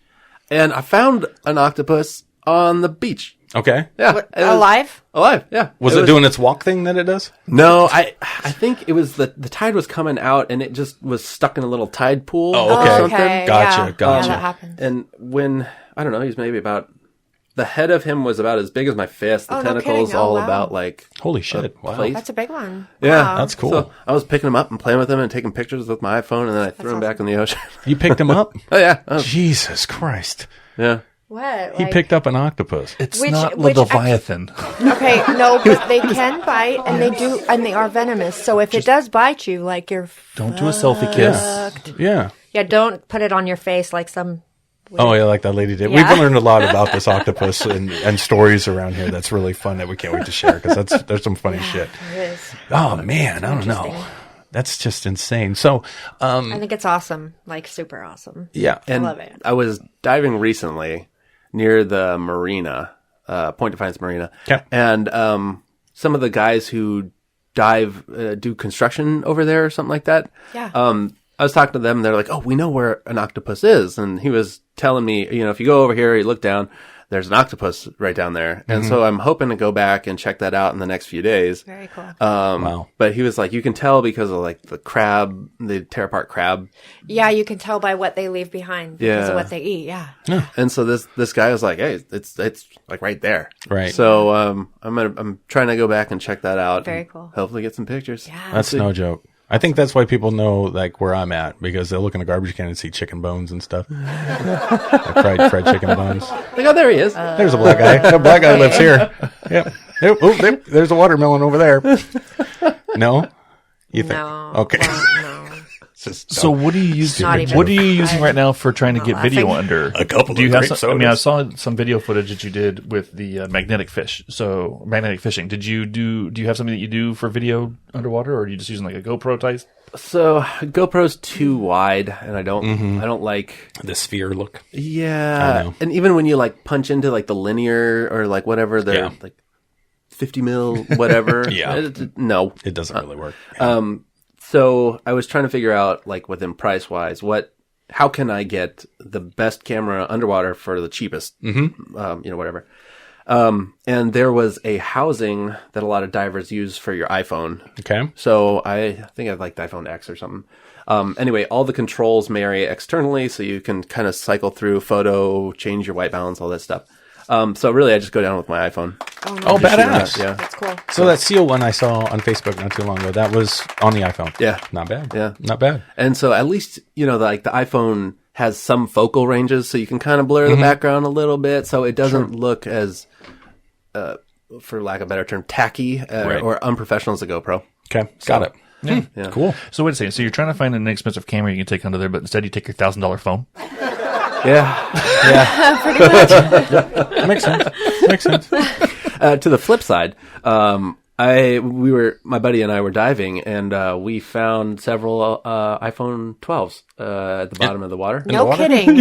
and I found an octopus on the beach. Okay. Yeah, What, alive? alive. Yeah. Was it doing its walk thing that it does? No, I think it was the tide was coming out, and it just was stuck in a little tide pool. Oh, okay. Or something. Gotcha, gotcha. Yeah, that happens. And when, I don't know, he's maybe about, the head of him was about as big as my fist. The Oh, no tentacles kidding. Oh, all wow. about like, Holy shit! Wow. plate. That's a big one. Yeah. Wow. That's cool. So I was picking him up and playing with him and taking pictures with my iPhone, and then I threw him back in the ocean. You picked him up? Oh yeah. Oh, Jesus Christ! yeah. What? He picked up an octopus. It's Which- not which Leviathan. Okay, no, but they can bite, and they are venomous. So if it does bite you, like you're Don't do a selfie kiss. Yeah. yeah, don't put it on your face like some. Oh yeah, like that lady did. Yeah. We've learned a lot about this octopus and stories around here. That's really fun that we can't wait to share because there's some funny shit. It is. Oh man, I don't know. Interesting. That's just insane. So, I think it's awesome, like super awesome. yeah, And love it. I was diving recently near the marina, Point Defiance Marina. Okay. And some of the guys who dive, do construction over there or something like that. Yeah. I was talking to them, and they're like, oh, we know where an octopus is. And he was telling me, if you go over here, you look down, there's an octopus right down there. And so I'm hoping to go back and check that out in the next few days. Very cool. wow. But he was like, you can tell because of like the crab, the tear apart crab. Yeah, you can tell by what they leave behind because Yeah. of what they eat. Yeah. And so this guy was like, hey, it's like right there. Right. So I'm trying to go back and check that out. Very and cool. Hopefully get some pictures. Yeah. That's no joke. I think that's why people know like where I'm at because they'll look in a garbage can and see chicken bones and stuff, like fried chicken bones. Like, oh, there he is. There's a black guy. That black guy lives here. Yep. There's a watermelon over there. No, you think? No. Okay. Well, no. It's just So what are you using? Not even- What are you using right now for trying to Not get video laughing. under? A couple Do you of have grape some? I mean, I sodas. saw some video footage that you did with the magnetic fish. So magnetic fishing. Do you have something that you do for video underwater, or are you just using like a GoPro type? So GoPro's too wide, and I don't like. the sphere look. I Yeah, know. and even when you like punch into like the linear or like whatever, they're Yeah. like 50 mil, whatever. Yeah. No. It doesn't really work. So I was trying to figure out, like, within price wise, how can I get the best camera underwater for the cheapest? Whatever. And there was a housing that a lot of divers use for your iPhone. Okay. So I think I have like the iPhone X or something. Anyway, all the controls marry externally, so you can kind of cycle through photo, change your white balance, all that stuff. So really, I just go down with my iPhone. Oh, badass. Yeah. That's cool. So that seal one I saw on Facebook not too long ago, that was on the iPhone. Yeah. Not bad. Yeah. Not bad. And so at least, the iPhone has some focal ranges, so you can kind of blur the background a little bit, so it doesn't look as, for lack of a better term, tacky Right. or unprofessional as a GoPro. Okay. Got it. Yeah. Cool. So wait a second. So you're trying to find an inexpensive camera you can take under there, but instead you take your $1,000 phone. Yeah. Pretty much. Makes sense. Makes sense. To the flip side, my buddy and I were diving, and we found several iPhone 12s at the bottom of the water. No water? kidding.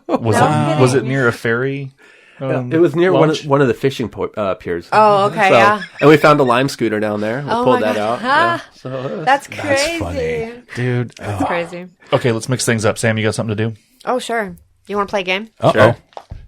Was it near a ferry? It was near launch? one of the fishing piers. Oh, okay, yeah. And we found a lime scooter down there. We Oh pulled my that out. God. Ah. Yeah. So That's That's crazy. funny. Dude. That's crazy. Okay, let's mix things up. Sam, you got something to do? Oh, sure. You want to play a game? Uh-oh. Sure.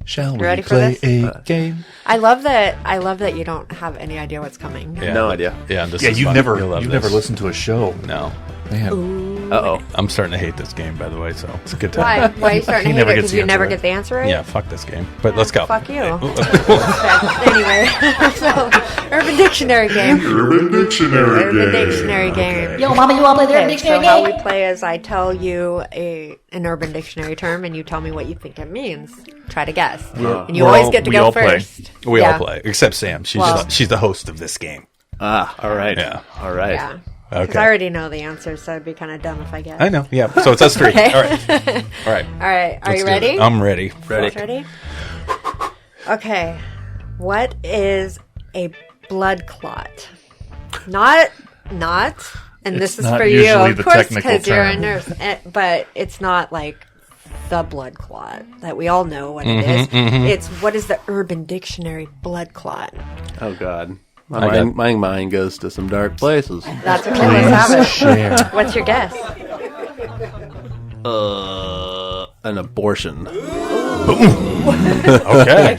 Shall we ready for play this? a game? I love that you don't have any idea what's coming. Yeah. No idea. Yeah. This Yeah, is you've fun. never You'll love you've this. never listened to a show. No. Man. Uh-oh. I'm starting to hate this game, by the way, so it's a good time. Why? Why are you starting to hate never it? gets Because the you answer never right. get the answer right? Yeah, fuck this game. But let's go. Fuck you. Anyway, so Urban Dictionary game. Urban Dictionary game. Yo, mama, you want to play the Okay, dictionary so how game? we play is I tell you an Urban Dictionary term, and you tell me what you think it means. Try to guess, and you always get to we go all play. first. We Yeah. all play, except Sam. Well- She's the host of this game. Ah, all right. Yeah. All right. Yeah. Because Okay. I already know the answer, so it'd be kind of dumb if I guessed. I know. Yeah. So it's us three. Okay. All right. All right. All right, are Let's you do it. ready? I'm ready. Ready? Okay. What is a blood clot? Not, and this It's is not for you, usually of the course, technical because you're a term. nurse. But it's not like the blood clot that we all know what it is. It's what is the Urban Dictionary blood clot? Oh, God. I My mind goes to some dark places. That's okay. Let's have it. Share. What's your guess? An abortion. Okay.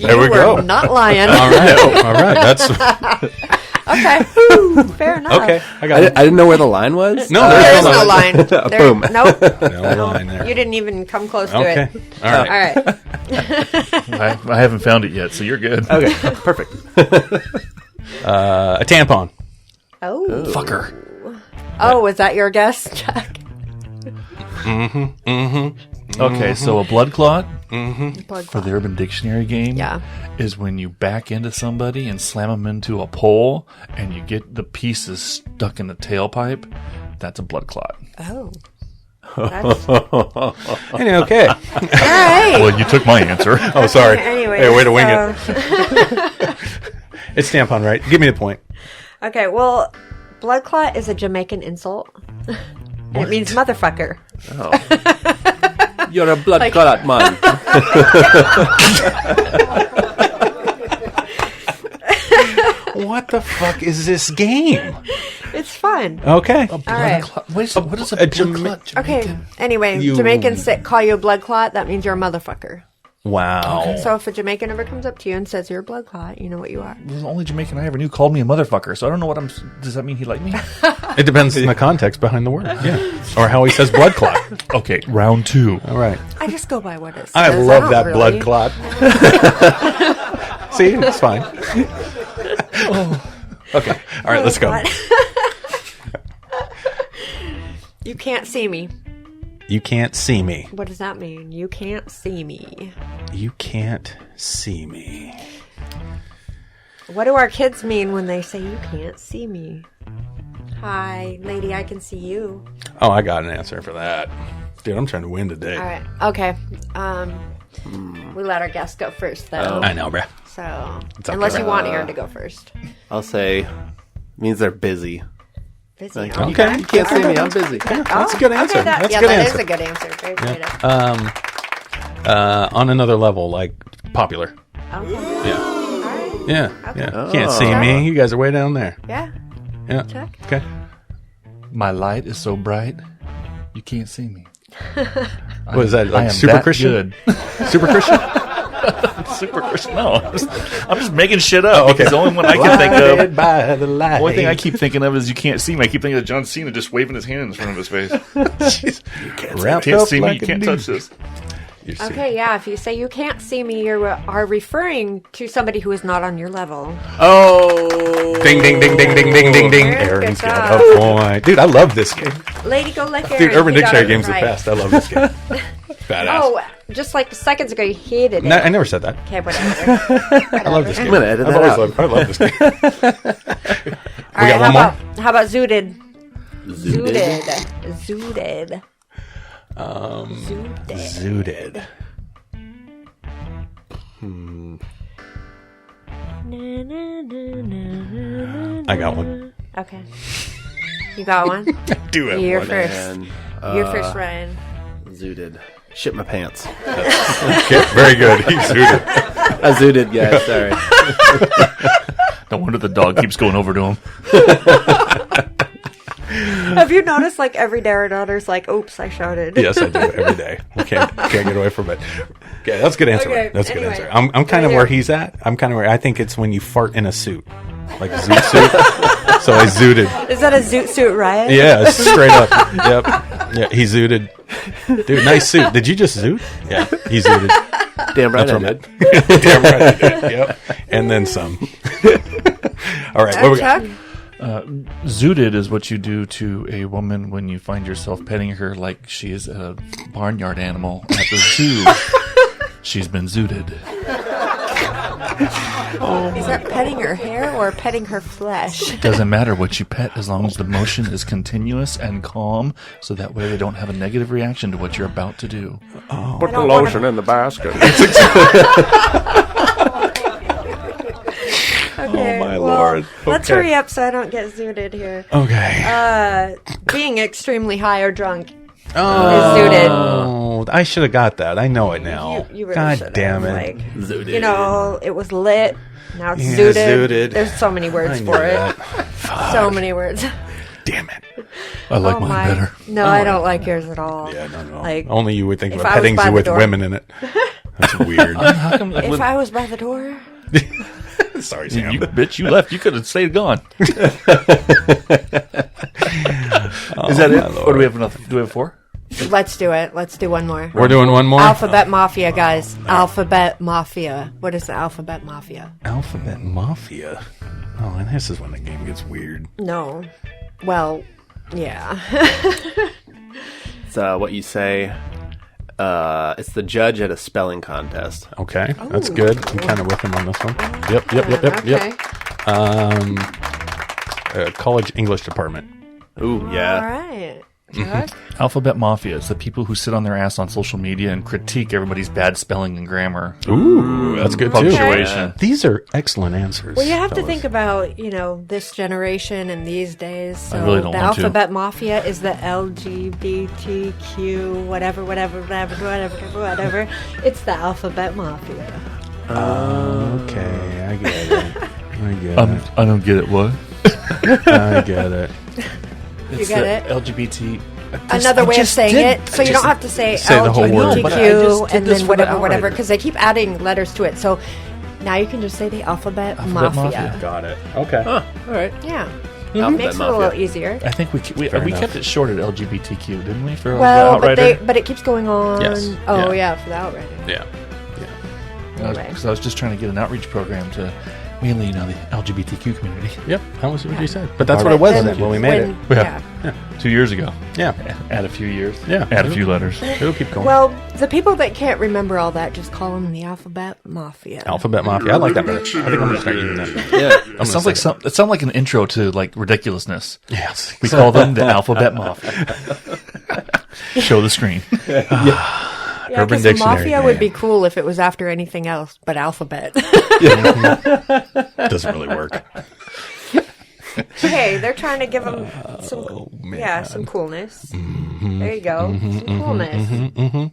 There we You go. were not lying. All right. All right. That's Okay. Fair enough. okay. I I got it. didn't know where the line was. No, There is there's no line. Boom. Nope. no line there. You didn't even come close to Okay. it. All right. All right. I haven't found it yet, so you're good. Okay, perfect. A tampon. Oh. Fucker. Oh, was that your guess, Jack? Okay, so a blood clot Blood for clot. the Urban Dictionary game Yeah. is when you back into somebody and slam them into a pole and you get the pieces stuck in the tailpipe. That's a blood clot. Oh. That's, all Okay. right. Well, you took my answer. Oh, sorry. Anyway. Hey, way to wing so- it. It's tampon, right? Give me the point. Okay, well, blood clot is a Jamaican insult. And it means motherfucker. You're a blood clot man. What the fuck is this game? It's fun. Okay. All right. Wait, so what is a a blood clot? Okay. Anyway, You- Jamaicans call you a blood clot. That means you're a motherfucker. Wow. So if a Jamaican ever comes up to you and says you're a blood clot, you know what you are. The only Jamaican I ever knew called me a motherfucker, so I don't know what I'm. Does that mean he liked me? It depends on the context behind the word. Yeah. Or how he says blood clot. Okay, round two. All right. I just go by what it says. I love don't that really- blood clot. See, it's fine. Okay. All right, let's go. What? You can't see me. You can't see me. What does that mean? You can't see me. You can't see me. What do our kids mean when they say you can't see me? Hi, lady, I can see you. Oh, I got an answer for that. Dude, I'm trying to win today. All right. Okay. We let our guest go first, though. I know, bruh. So, okay. unless you want Aaron to go first. I'll say means they're busy. Busy. Like, Okay. You can't see me. I'm busy. That's a good answer. Okay, That's a yeah, good that answer. is a good answer. Very creative. On another level, like popular. Okay. Yeah. All right. Yeah. Okay. Yeah. Can't see me. You guys are way down there. Yeah. Yeah. Check. Okay. My light is so bright, you can't see me. What is that? I Like am Super that Christian? good. Super Christian? Super Christian? No, I'm just making shit up. Oh, okay. Because the only one I can think Blinded of. by the light. The only thing I keep thinking of is you can't see me. I keep thinking of John Cena just waving his hand in front of his face. Wrapped Can't up see me. like You a can't dude. touch this. You see. Okay, yeah. If you say you can't see me, you are referring to somebody who is not on your level. Oh. Ding, ding, ding, ding, ding, ding, ding, ding. Good Aaron's got job. a point. Dude, I love this game. Lady, go lick Aaron. Dude, Urban He got Dictionary it game's right. the best. I love this game. Badass. Oh, just like seconds ago, you hated it. No, I never said that. Okay, whatever. I love this game. I'm gonna edit I've that always out. loved, I love this game. All right, got one more? How about zooted? Zooted. Zooted. Zooted. I got one. Okay. You got one? Do have You're one. first. And You're first, Ryan. zooted. Shit my pants. Okay, very good. He zooted. I zooted, guys. Sorry. No wonder the dog keeps going over to him. Have you noticed, like, every day our daughter's like, oops, I shouted. Yes, I do every day. We can't get away from it. Okay, that's a good answer. Okay, That's a good anyway. answer. I'm kind of Right where here. he's at. I'm kind of where I think it's when you fart in a suit, like a zoot suit. So I zooted. Is that a zoot suit, Ryan? Yeah, straight up. Yep. Yeah, he zooted. Dude, nice suit. Did you just zoot? Yeah, he zooted. Damn right I That's did. Damn right I did. Yep. And then some. All right, what we got? Chuck? Zooted is what you do to a woman when you find yourself petting her like she is a barnyard animal at the zoo. She's been zooted. Is that petting her hair or petting her flesh? Doesn't matter what you pet as long as the motion is continuous and calm, so that way they don't have a negative reaction to what you're about to do. Put the lotion in the basket. Okay, my well, Lord. Let's Okay. hurry up so I don't get zooted here. Okay. Being extremely high or drunk Oh, I should have got that. I know it now. You really God should've. damn it. Like, Zooted. you know, it was lit. Now it's Yeah, zooted. zooted. There's so many I words knew for it. that. So many words. Damn it. I like Oh mine my. better. No, I don't like yours at all. Yeah, no. Like, Only you would think if of I was petting by zoo the with door- women in it. That's weird. How come if I was by the door, Sorry, Sam. you bitch, you left. You could have stayed gone. Is that it? Or do we have enough? Do we have 4? let's do it. Let's do one more. We're doing one more? Alphabet Mafia, guys. Alphabet Mafia. What is the Alphabet Mafia? Alphabet Mafia. Oh, and this is when the game gets weird. No. Well, yeah. It's what you say. It's the judge at a spelling contest. Okay, that's good. I'm kind of with him on this one. Yep. College English department. Ooh, All yeah. right. Chuck? Alphabet Mafia is the people who sit on their ass on social media and critique everybody's bad spelling and grammar. Ooh, that's good too. Punctuation. These are excellent answers. Well, you have to fellas. think about, this generation and these days. So really don't the want to. Alphabet Mafia is the LGBTQ, whatever. It's the Alphabet Mafia. Okay, I get it. I don't get it. What? I get it. You get it? LGBT. Another way of saying it, so you don't have to say the whole word. No, but I just LGBTQ did and this then for the whatever, outrider. because they keep adding letters to it. So now you can just say the Alphabet Mafia. Mafia. Got it. Okay. All right. Yeah. Alphabet Makes it a Mafia. little easier. I think we enough. kept it short at LGBTQ, didn't we? For Well, the outrider. but it keeps going on. Yes. Oh, Yeah. yeah, for the outrider. Yeah. Anyway. Because I was just trying to get an outreach program to mainly, the LGBTQ community. Yep. That was what you said. But that's what it was then when we made it. Yeah. Yeah. 2 years ago. Yeah. Add a few years. Yeah. Add a few letters. It'll keep going. Well, the people that can't remember all that just call them the Alphabet Mafia. Alphabet Mafia. I like that better. I think I'm going to start using that. Yeah. It sounds like it sounds like an intro to ridiculousness. Yes. We call them the Alphabet Mafia. Show the screen. Yeah, Urban 'cause Dictionary. Mafia would be cool if it was after anything else but alphabet. Doesn't really work. Hey, they're trying to give them some, man. some coolness. There you go, some coolness.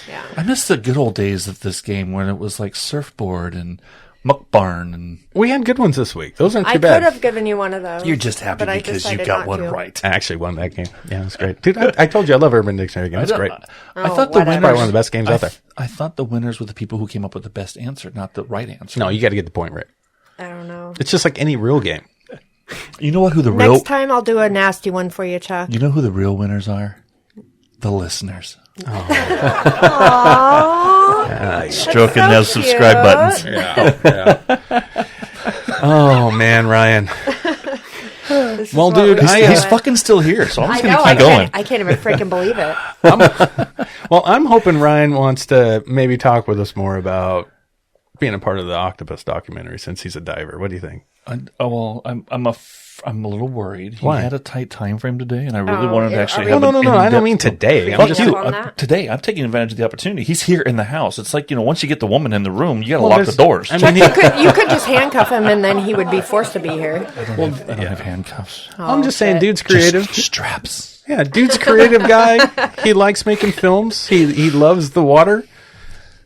Yeah. I miss the good old days of this game when it was like Surfboard and Muck Barn and We had good ones this week. Those aren't I too could bad. have given you one of those. you're just happy but I because you decided got not one to. right. I actually won that game. Yeah, it was great. Dude, I told you I love Urban Dictionary again. It's great. I Oh, thought the whatever. winners Probably one of the best games out there. I thought the winners were the people who came up with the best answer, not the right answer. No, you got to get the point right. I don't know. It's just like any real game. You know what? Who the real? Next time I'll do a nasty one for you, Chuck. You know who the real winners are? The listeners. Stroking so those subscribe cute. buttons. Oh man, Ryan. This is Well, what dude, we're He's doing. fucking still here, so I'm I just know. gonna I keep going. can't even freaking believe it. Well, I'm hoping Ryan wants to maybe talk with us more about being a part of the octopus documentary since he's a diver. What do you think? I'm a little worried. He Why? had a tight time frame today, and I really Oh, wanted to are actually we- have No, an I don't in-depth- mean today. I'm Fuck just you. You, on that? today, I'm taking advantage of the opportunity. He's here in the house. It's like, once you get the woman in the room, you got to Well, lock the there's- doors. I mean, You could just handcuff him and then he would be forced to be here. I don't have handcuffs. I'm just saying, shit. dude's creative. Just straps. Yeah, dude's a creative guy. He likes making films. He loves the water.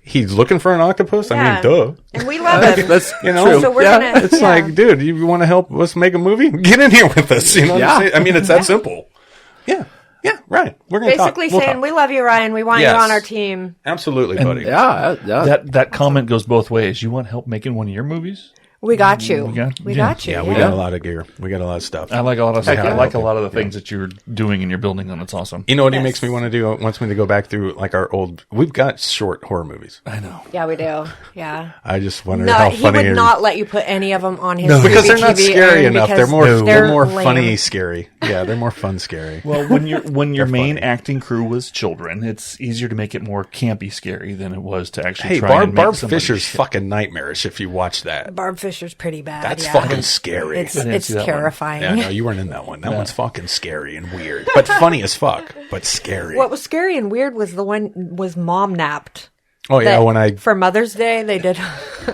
He's looking for an octopus. I Yeah. mean, duh. And we love him. That's know, So we're yeah. gonna. It's yeah. like, dude, you want to help us make a movie? Get in here with us. You know what I'm saying? I mean, it's that simple. Yeah. Yeah, right. We're going to talk. basically We'll saying talk. we love you, Ryan. We want Yes. you on our team. Absolutely, buddy. Yeah. That comment goes both ways. You want help making one of your movies? We got you. We yeah. got you. Yeah, we got a lot of gear. We got a lot of stuff. I like a lot of stuff. I like a lot of the things that you're doing and you're building on. It's awesome. You know what he makes me want to do? Wants me to go back through like our old. We've got short horror movies. I know. Yeah, we do. Yeah. I just wonder No, how he funny. would not let you put any of them on his because they're TV not scary enough. They're more lame. funny scary. Yeah, they're more fun scary. Well, when your main acting crew was children, it's easier to make it more campy scary than it was to actually try and make Barb somebody Fisher's shit. fucking nightmarish if you watch that. Barb Fisher's pretty bad. That's yeah. fucking scary. It's see that one. terrifying. Yeah, no, you weren't in that one. That one's fucking scary and weird, but funny as fuck, but scary. What was scary and weird was Mom Napped. Oh yeah, when for Mother's Day they did.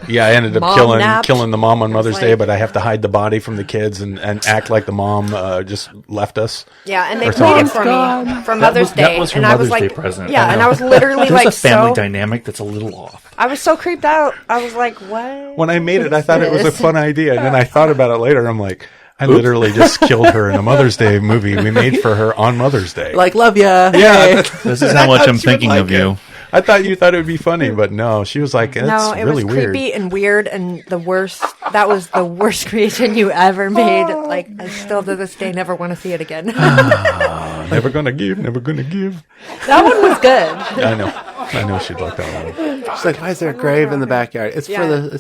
Yeah, I ended up Mom killing the mom on Mother's Day, like- but I have to hide the body from the kids and act like the mom just left us. Yeah, and they Or played it something. for me for Mother's Day. That was her and I was Mother's like, Day present. Yeah, I and know. I was literally There's like a family so. dynamic that's a little off. I was so creeped out. I was like, what? When I made it, I thought it was a this? fun idea, and then I thought about it later. I'm like, I literally just killed her in a Mother's Day movie we made for her on Mother's Day. Like, love ya. yeah, This is how much I'm thinking of you. I thought you thought it would be funny, but no, she was like, "It's No, it really was weird." creepy and weird and the worst. That was the worst creation you ever made. Like, I still to this day never want to see it again. Never gonna give, never gonna give. That one was good. I know she'd like that one. She's like, why is there a grave in the backyard? It's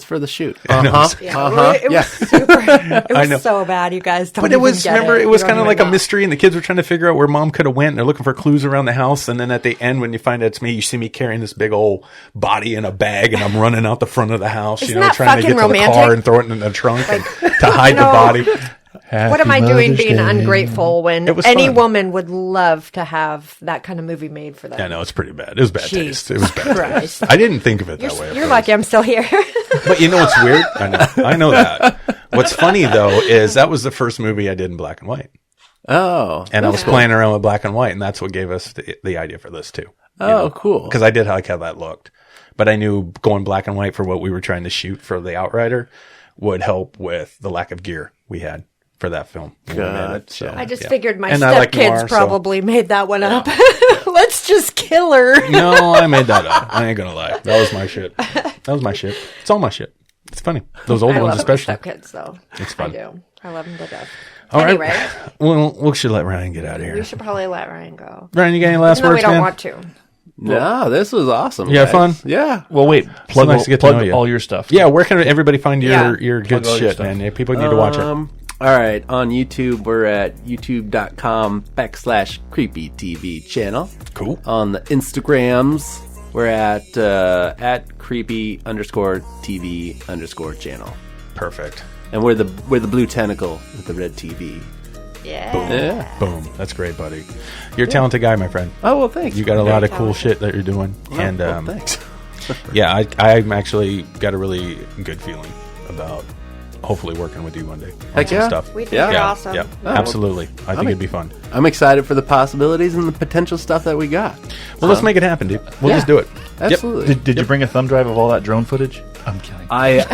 for the shoot. It was super. It I was know. so bad, you guys. Don't But it was, even get remember, it You was don't kind of even like a know. mystery, and the kids were trying to figure out where mom could have went. And they're looking for clues around the house, and then at the end, when you find out it's me, you see me carrying this big old body in a bag, and I'm running out the front of the house, Isn't you know, that trying to get fucking to the car romantic? and throw it in the trunk and to hide the know, body. What am I doing being ungrateful when It was any fun. woman would love to have that kind of movie made for them? Yeah, no, it's pretty bad. It was bad Jesus taste. It was bad Christ. taste. I didn't think of it that way. at You're first. lucky I'm still here. But you know what's weird? I know that. What's funny though is that was the first movie I did in black and white, Oh. and I was playing around with black and white, and that's what gave us the idea for this too. Oh, cool. Because I did like how that looked, but I knew going black and white for what we were trying to shoot for the Outrider would help with the lack of gear we had for that film. when we made it. So, I just yeah. figured my And I like stepkids noir, so- probably made that one up. Let's just kill her. No, I made that up. I ain't gonna lie. That was my shit. That was my shit. It's all my shit. It's funny. Those old I ones love especially. my stepkids, though. It's fun. I do. I love them to death. All right. Anyway, Well, we should let Ryan get out of we here. should probably let Ryan go. Ryan, you got any last No, words, we don't man? want to. No, this was awesome. You had guys. fun? Yeah. Well, wait. Plug, nice to get to know plug you. all your stuff. Yeah, where can everybody find your Yeah. your good Plug all your shit, stuff. man? Yeah, people need to watch it. All right. On YouTube, we're at youtube.com/creepy TV channel. Cool. On the Instagrams, we're at creepy_TV_ channel. Perfect. And we're the blue tentacle with the red TV. Yeah. Yeah. Boom. That's great, buddy. You're a talented guy, my friend. Oh, well, thanks. You got a lot of cool shit that you're doing. And Well, thanks. yeah, I'm actually got a really good feeling about hopefully working with you one day on Heck some yeah. stuff. We think Yeah. you're awesome. Yeah, absolutely. I think it'd be fun. I'm excited for the possibilities and the potential stuff that we got. Well, let's make it happen, dude. We'll just do it. Absolutely. Did you bring a thumb drive of all that drone footage? I'm kidding. I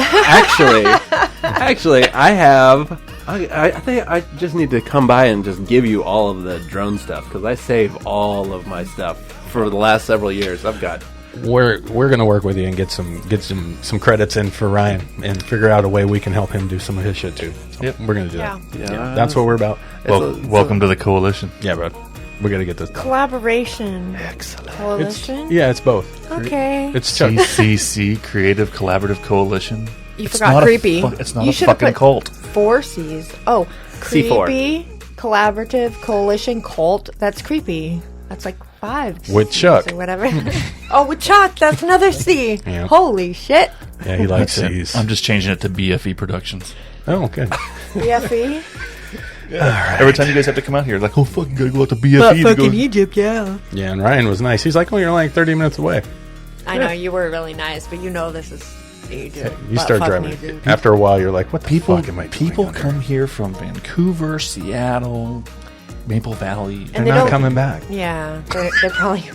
actually, I have. I think I just need to come by and just give you all of the drone stuff because I save all of my stuff for the last several years. I've got. We're gonna work with you and get some credits in for Ryan and figure out a way we can help him do some of his shit too. So Yep. we're gonna do Yeah. that. Yeah. That's what we're about. Welcome to the coalition. Yeah, bud. We gotta get this done. Collaboration. Excellent. Coalition. Yeah, it's both. Okay. It's Chuck. CCC Creative Collaborative Coalition. You It's forgot not creepy. It's not You a should have fucking put cult. 4 C's. Oh, C4. creepy, collaborative, coalition, cult. That's creepy. That's like 5 With C's Chuck. or whatever. Oh, with Chuck. That's another C. Yeah. Holy shit. Yeah, he likes That's it. these. I'm just changing it to BFE Productions. Oh, okay. BFE. Every time you guys have to come out here, like, oh, fucking gotta go out to BFE to go. Egypt, yeah. Yeah, and Ryan was nice. He's like, oh, you're like 30 minutes away. I know you were really nice, but you know this is Egypt. You Butt start fucking driving. Egypt. After a while, you're like, what the People, fuck am I doing people out come here from Vancouver, Seattle, Maple Valley. And They're they not don't- coming back. Yeah, they're probably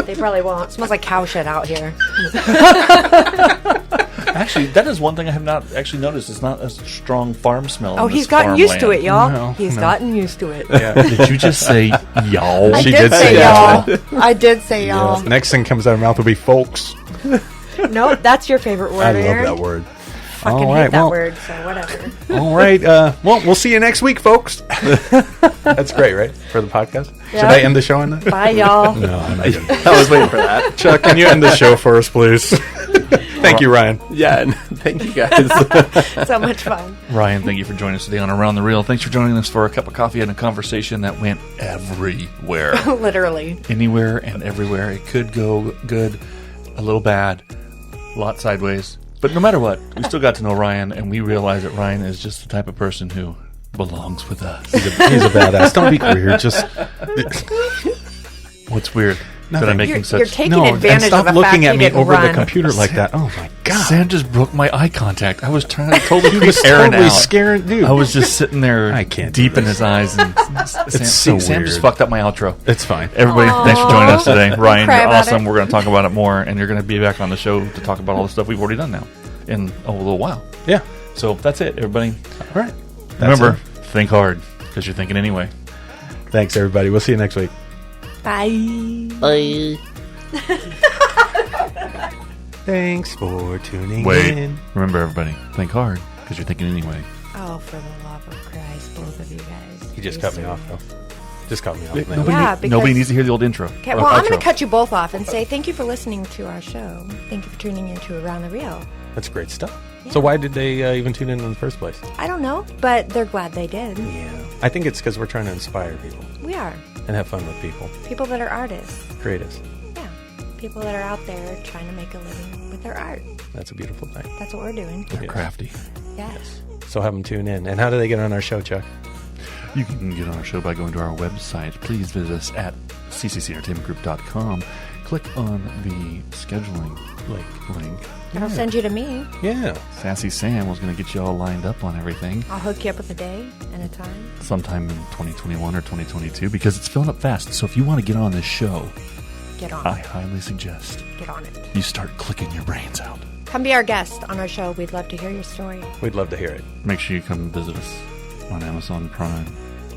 they probably won't. It smells like cow shit out here. Actually, that is one thing I have not actually noticed. It's not a strong farm smell. Oh, in he's this gotten used to it, farmland. y'all. No, He's no. gotten used to it. Yeah. Did you just say y'all? I She did did say say y'all. that. I did say y'all. Next thing comes out of her mouth will be folks. No, that's your favorite word, I love Aaron. that word. fucking All right, hate that well- word, so whatever. All right. Well, we'll see you next week, folks. That's great, right? For the podcast. Should Yeah. I end the show on that? Bye, y'all. No, I'm not gonna. I was waiting for that. Chuck, can you end the show for us, please? Thank you, Ryan. Yeah, and thank you guys. So much fun. Ryan, thank you for joining us today on Around the Reel. Thanks for joining us for a cup of coffee and a conversation that went everywhere. Literally. Anywhere and everywhere. It could go good, a little bad, a lot sideways. But no matter what, we still got to know Ryan, and we realized that Ryan is just the type of person who belongs with us. He's a badass. Don't be weird. Just What's weird? That I'm making You're such... taking no, and advantage stop of the looking fact at he me didn't over run. the computer like that. Oh my god! Sam just broke my eye contact. I was trying to totally He creep was Aaron totally out. scaring, dude. I was just sitting there I can't do deep in this. his eyes. And so Sam just weird. fucked up my outro. It's fine. Everybody, thanks for joining us today. Ryan, cry you're about awesome. it. We're going to talk about it more, and you're going to be back on the show to talk about all the stuff we've already done now in a little while. Yeah. So that's it, everybody. All right. Remember, think hard, because you're thinking anyway. Thanks, everybody. We'll see you next week. Bye. Bye. Thanks for tuning Wait. in. Remember, everybody, think hard, because you're thinking anyway. Oh, for the love of Christ, both of you guys. He just cut me off, though. Just cut me off. man. Nobody, Yeah, because- nobody needs to hear the old intro. Okay, or well, I'm outro. going to cut you both off and say thank you for listening to our show. Thank you for tuning in to Around the Reel. That's great stuff. So why did they even tune in the first place? I don't know, but they're glad they did. Yeah. I think it's because we're trying to inspire people We are. and have fun with people. People that are artists. Creatives. Yeah. People that are out there trying to make a living with their art. That's a beautiful thing. That's what we're doing. They're crafty. Yes. So have them tune in. And how do they get on our show, Chuck? You can get on our show by going to our website. Please visit us at cccentertainmentgroup.com. Click on the scheduling link. I'll send you to me. Yeah. Sassy Sam was going to get you all lined up on everything I'll hook you up with a day and a time. sometime in 2021 or 2022 because it's filling up fast. So if you want to get on this show, Get on I it. highly suggest Get on it. you start clicking your brains out. Come be our guest on our show. We'd love to hear your story. We'd love to hear it. Make sure you come visit us on Amazon Prime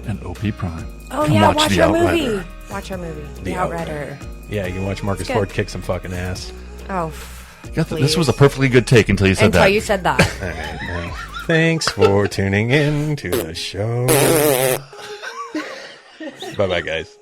and OP Prime. Oh, Come yeah, watch watch The our Outrider. movie. Watch our movie. The The Outrider. Yeah, you can watch Marcus It's good. Ford kick some fucking ass. Oh, This was a perfectly good take until you said until that. you said that. All right, well, thanks for tuning in to the show. Bye-bye, guys.